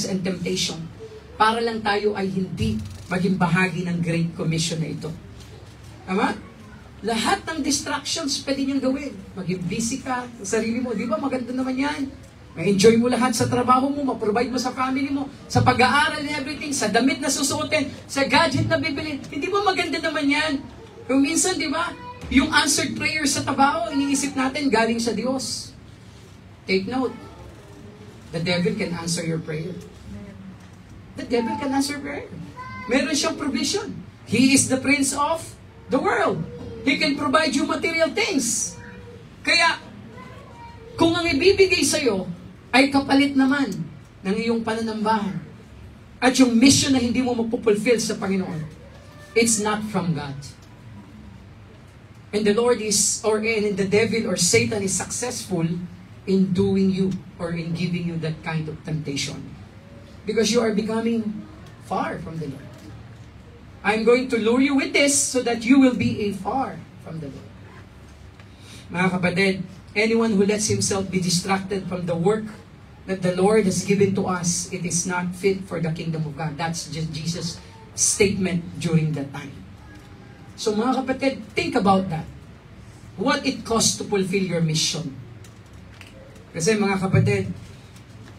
and temptation para lang tayo ay hindi maging bahagi ng Great Commission na ito. Tama? Lahat ng distractions pwede niyong gawin. Maging busy ka sa sarili mo. Di ba? Maganda naman yan. Ma-enjoy mo lahat sa trabaho mo, ma-provide mo sa family mo, sa pag-aaral and everything, sa damit na susuotin, sa gadget na bibilin. Hindi ba maganda naman yan? Kung minsan, di ba? Yung answered prayer sa trabaho, iniisip natin galing sa Diyos. Take note. The devil can answer your prayer. The devil can answer prayer. Meron siyang provision. He is the prince of the world. He can provide you material things. Kaya, kung ang ibibigay sa'yo ay kapalit naman ng iyong pananambahan at yung mission na hindi mo mapupulfill sa Panginoon, it's not from God. And the Lord is, and the devil or Satan is successful in doing you or in giving you that kind of temptation. Because you are becoming far from the Lord. I'm going to lure you with this so that you will be far from the Lord. Mga kapatid, anyone who lets himself be distracted from the work that the Lord has given to us, it is not fit for the kingdom of God. That's just Jesus' statement during that time. So mga kapatid, think about that. What it costs to fulfill your mission. Kasi mga kapatid,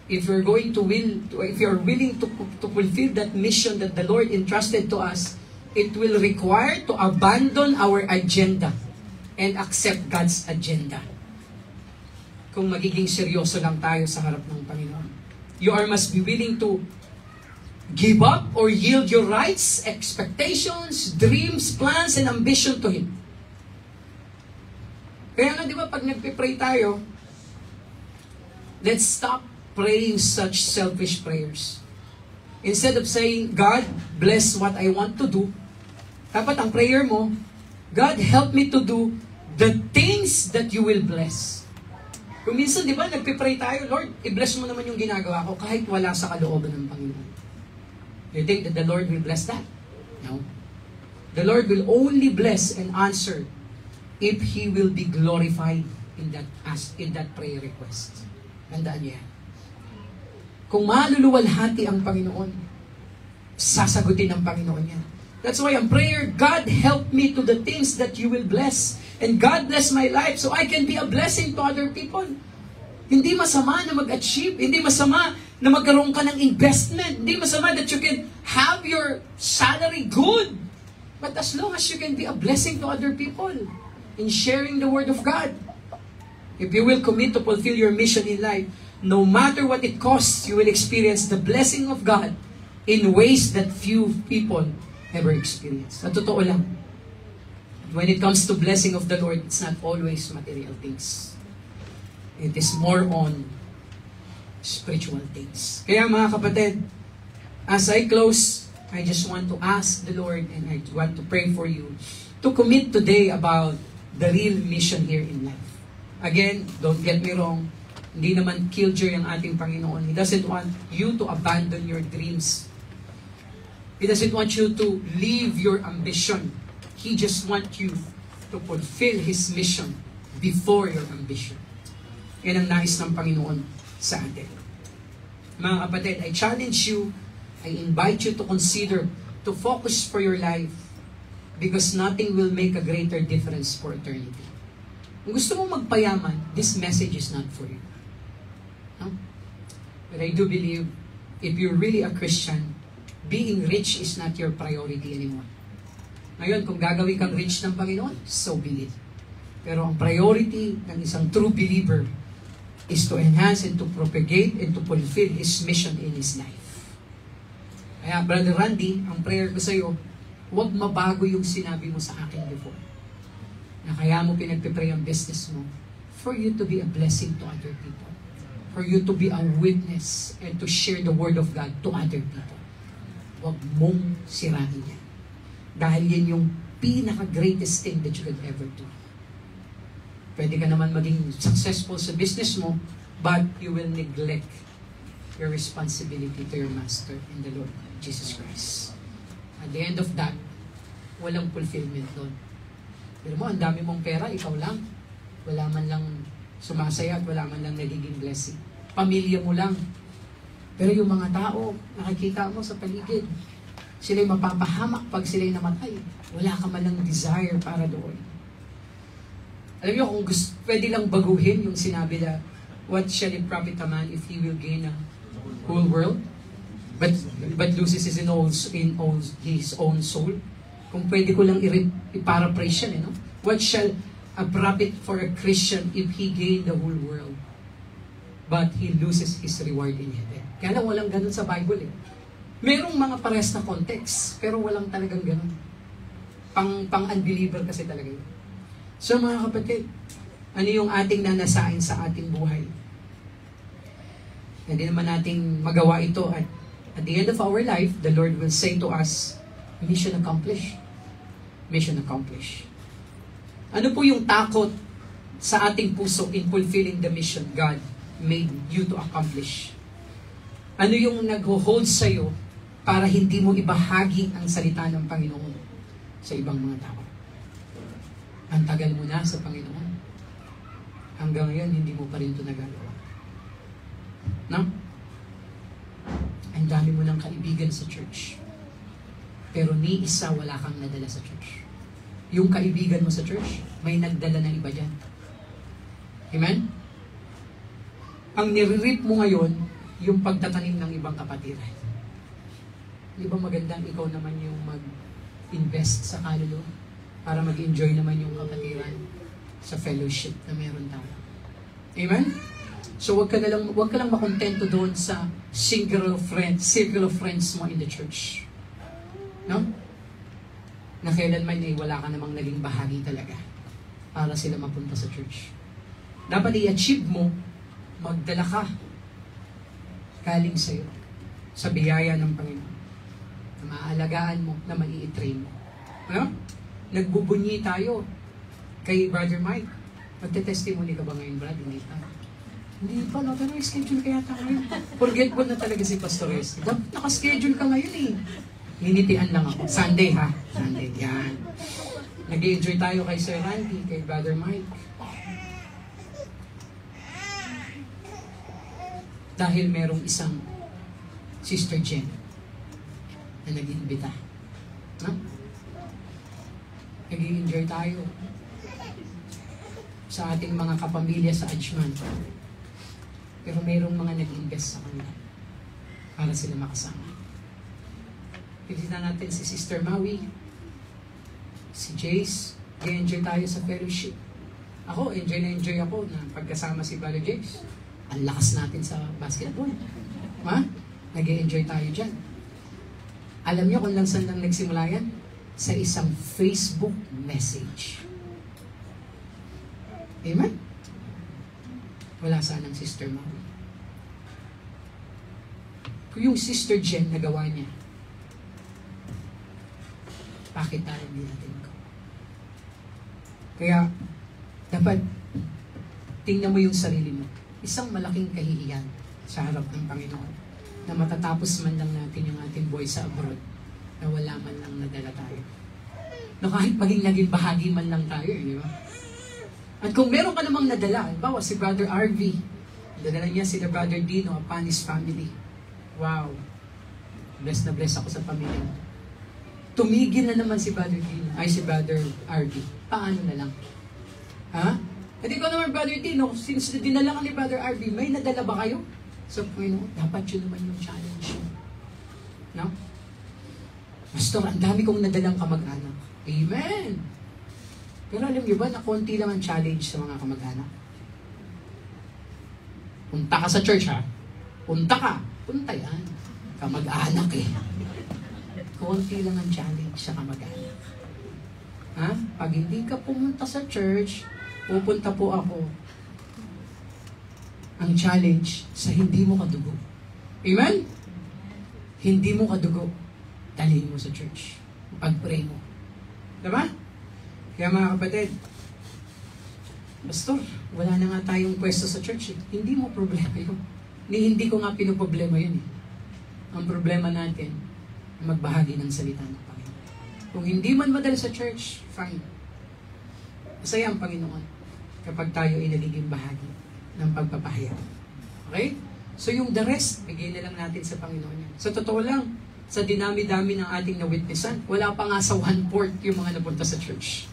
if you're willing to fulfill that mission that the Lord entrusted to us, it will require to abandon our agenda and accept God's agenda. Kung magiging seryoso lang tayo sa harap ng Panginoon. You must be willing to give up or yield your rights, expectations, dreams, plans, and ambition to Him. Kaya nga, di ba, pag nagpipray tayo, let's stop praying such selfish prayers. Instead of saying, God, bless what I want to do, dapat ang prayer mo, God, help me to do the things that you will bless. Kung minsan, di ba, nagpipray tayo, Lord, i-bless mo naman yung ginagawa ko kahit wala sa kalooban ng Panginoon. You think that the Lord will bless that? No. The Lord will only bless and answer if He will be glorified in that prayer request. Tandaan niya. Kung maluluwalhati ang Panginoon, sasagutin ng Panginoon yan. That's why ang prayer, God help me to the things that you will bless. And God bless my life so I can be a blessing to other people. Hindi masama na mag-achieve. Hindi masama na magkaroon ka ng investment. Hindi masama that you can have your salary good. But as long as you can be a blessing to other people in sharing the Word of God, if you will commit to fulfill your mission in life, no matter what it costs, you will experience the blessing of God in ways that few people ever experienced. Sa totoo lang, when it comes to blessing of the Lord, it's not always material things. It is more on spiritual things. Kaya mga kapatid, as I close, I just want to ask the Lord and I want to pray for you to commit today about the real mission here in life. Again, don't get me wrong, hindi naman killjoy ang ating Panginoon. He doesn't want you to abandon your dreams. He doesn't want you to leave your ambition. He just wants you to fulfill His mission before your ambition. Yan ang nais ng Panginoon sa atin. Mga kapatid, I challenge you, I invite you to consider, to focus for your life because nothing will make a greater difference for eternity. Kung gusto mo magpayaman, this message is not for you. No? But I do believe, if you're really a Christian, being rich is not your priority anymore. Ngayon, kung gagawin kang rich ng Panginoon, so be it. Pero ang priority ng isang true believer is to enhance and to propagate and to fulfill His mission in his life. Kaya, Brother Randy, ang prayer ko sa iyo, huwag mabago yung sinabi mo sa akin before. Na kaya mo pinagpipray ang business mo for you to be a blessing to other people. For you to be a witness and to share the Word of God to other people. Huwag mong sirain yan. Dahil yan yung pinaka-greatest thing that you could ever do. Pwede ka naman maging successful sa business mo, but you will neglect your responsibility to your Master and the Lord Jesus Christ. At the end of that, walang fulfillment doon. Pero mo, ang dami mong pera, ikaw lang. Wala man lang sumasaya at wala man lang nagiging blessing. Pamilya mo lang. Pero yung mga tao, nakikita mo sa paligid, sila'y mapapahamak pag sila'y namatay. Wala ka man lang desire para doon. Alam niyo, kung gusto, pwede lang baguhin yung sinabi na, what shall it profit a man if he will gain a whole world, but loses his own soul? Kung pwede ko lang i-paraphrase yan, no? What shall a profit for a Christian if he gain the whole world, but he loses his reward in heaven? Kaya lang walang ganun sa Bible eh. Merong mga pares na context, pero walang talagang ganun. Pang-unbeliever kasi talaga yun. So mga kapatid, ano yung ating nanasain sa ating buhay? Hindi naman nating magawa ito at the end of our life, the Lord will say to us, mission accomplished. Mission accomplished. Ano po yung takot sa ating puso in fulfilling the mission God made you to accomplish? Ano yung nag-hold sa'yo para hindi mo ibahagi ang salita ng Panginoon sa ibang mga tao? Ang tagal mo na sa Panginoon. Hanggang ngayon, hindi mo pa rin ito nagagawa. No? Ang dami mo ng kaibigan sa church. Pero ni isa wala kang nadala sa church. Yung kaibigan mo sa church, may nagdala ng iba dyan. Amen? Ang nire-reap mo ngayon, yung pagtatanim ng ibang kapatiran. Di ba magandang ikaw naman yung mag-invest sa kaluluwa para mag-enjoy naman yung kapatiran sa fellowship na meron tayo. Amen? So wag ka lang makontento doon sa circle of friends mo in the church. No? Na kailanman ay wala ka namang naging bahagi talaga para sila mapunta sa church. Dapat i-achieve mo, magdala ka galing sa'yo sa biyaya ng Panginoon na maaalagaan mo, na mai-train mo. No? Nagbubunyi tayo kay Brother Mike. Magte-testimony ka ba ngayon, Brad? Hindi pa. Hindi pa, no? Pero schedule ka yata ngayon. Forgetful na talaga si Pastor S. Naka-schedule ka ngayon eh. Ninitian lang ako. Sunday ha? Sunday, yan. Nag-enjoy tayo kay Sir Randy, kay Brother Mike. Dahil merong isang Sister Jen na nag-imbita. No? Nag-enjoy tayo sa ating mga kapamilya sa Ajman. Pero mayroong mga nag-invest sa kanila para sila makasama. Pilitan natin si Sister Maui, si Jace. Nag-enjoy tayo sa fellowship. Ako, enjoy ako na pagkasama si Brother Jace. Ang lakas natin sa basketball. Ha? Nag-enjoy tayo dyan. Alam niyo kung lang saan lang nagsimula yan? Sa isang Facebook message. Amen? Wala sanang Sister Mary. Kung yung Sister Jen nagawa niya, bakit tayo hindi natin ko? Kaya, dapat tingnan mo yung sarili mo. Isang malaking kahihiyan sa harap ng Panginoon na matatapos man lang natin yung ating buhay sa abroad na wala man lang nadala tayo. Na kahit naging bahagi man lang tayo, di ba? At kung meron ka namang nadala, bawa si Brother RV, nadala niya si Brother Dino upon his family. Wow! Blessed na blessed ako sa pamilya. Tumigil na naman si Brother Dino, si Brother RV. Paano na lang? Ha? At ikaw naman, Brother Dino, since dinala ka ni Brother RV, may nadala ba kayo? So, Panginoon, dapat yun naman yung challenge yun. No? Pastor, ang dami kong nadalang kamag-anak. Amen! Pero alam niyo ba na konti lang ang challenge sa mga kamag-anak? Punta ka sa church, ha? Punta ka. Punta yan. Kamag-anak eh. Konti lang ang challenge sa kamag-anak. Ha? Pag hindi ka pumunta sa church, pupunta po ako. Ang challenge sa hindi mo kadugo. Amen? Hindi mo kadugo. Dalhin mo sa church. Pag-pray mo. Diba? Kaya mga kapatid, Pastor, wala na nga tayong pwesto sa church. Hindi mo problema yun. Hindi ko nga pinoproblema yun. Ang problema natin, magbahagi ng salita ng Panginoon. Kung hindi man madala sa church, fine. Masaya ang Panginoon kapag tayo ay nagiging bahagi ng pagpapahayag. Okay? So yung the rest, bigay na lang natin sa Panginoon yan. Sa totoo lang, sa dinami-dami ng ating na-witnessan, wala pa nga sa 1/4 yung mga napunta sa church.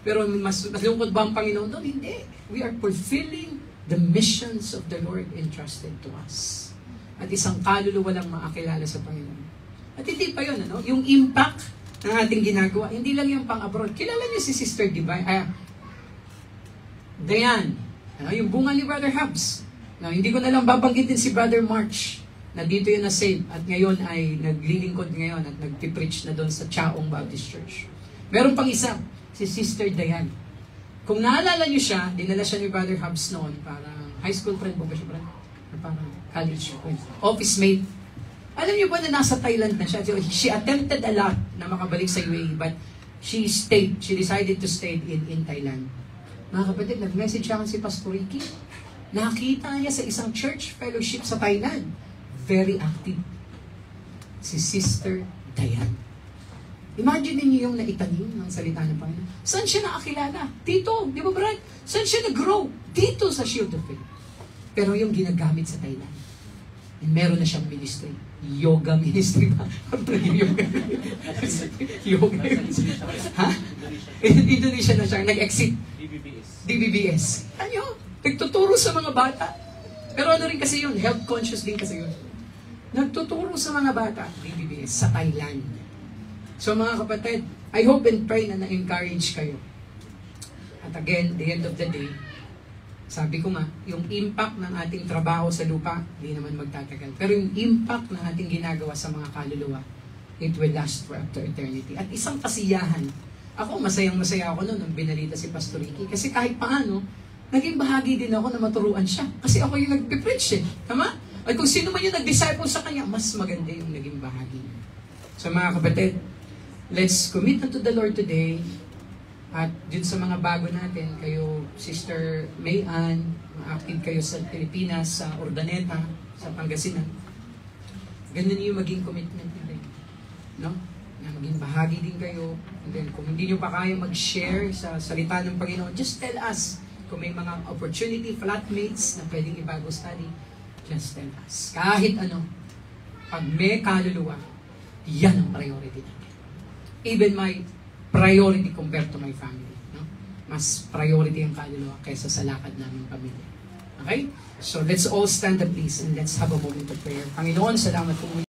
Pero mas nalungkot ba ang Panginoon doon? Hindi. We are fulfilling the missions of the Lord entrusted to us. At isang kaluluwa lang makakilala sa Panginoon. At hindi pa yun, ano? Yung impact ng ating ginagawa, hindi lang yung pang-abroad. Kilala niyo si Sister Diane? Yung bunga ni Brother Hubs. Hindi ko na lang babanggitin si Brother March na dito yun na save at ngayon ay naglilingkod ngayon at nagpipreach na doon sa Chaong Baptist Church. Meron pang isa, si Sister Diane. Kung naalala niyo siya, dinala siya ni Brother Hubs noon, parang high school friend mo ba siya, brother? Or parang college friend? Office mate. Alam niyo ba na nasa Thailand na siya? She attempted a lot na makabalik sa UAE, but she decided to stay in Thailand. Mga kapatid, nag-message siya si Pastor Ricky. Nakita niya sa isang church fellowship sa Thailand. Very active. Si Sister Diane. Imagine niyo yung naitanim ng salita ng Panginoon. Saan siya nakakilala? Dito, di ba Brad? Saan siya nag-grow? Dito sa Shield of Faith. Pero yung ginagamit sa Thailand. Meron na siyang ministry. Yoga ministry ba? Yoga. Ha? Indonesia na siya. Nag-exit. DBBS. Ano? Nagtuturo sa mga bata. Pero ano rin kasi yun? Health conscious din kasi yun. Nagtuturo sa mga bata. DBBS. Sa Thailand. So mga kapatid, I hope and pray na na-encourage kayo. At again, the end of the day, sabi ko nga, yung impact ng ating trabaho sa lupa, hindi naman magtatagal. Pero yung impact ng ating ginagawa sa mga kaluluwa, it will last for up to eternity. At isang kasiyahan, ako, masayang-masaya ako noon nung binalita si Pastor Ricky. Kasi kahit paano, naging bahagi din ako na maturuan siya. Kasi ako yung nagpipreach eh. Tama? At kung sino man yung nag-disciple sa kanya, mas maganda yung naging bahagi. So mga kapatid, let's commit unto the Lord today. At dun sa mga bago natin, kayo, Sister Mayan, active kayo sa Pilipinas, sa Urdaneta, sa Pangasinan. Ganun yung maging commitment natin. No? Na maging bahagi din kayo. And then, kung hindi nyo pa kaya mag-share sa salita ng Panginoon, just tell us. Kung may mga opportunity, flatmates na pwedeng i-Bible study, just tell us. Kahit ano, pag may kaluluwa, yan ang priority natin. Even my priority compared to my family. No? Mas priority ang kaluluwa kaysa sa lakad namin pamilya. Okay? So let's all stand up please and let's have a moment of prayer. Panginoon, salamat po.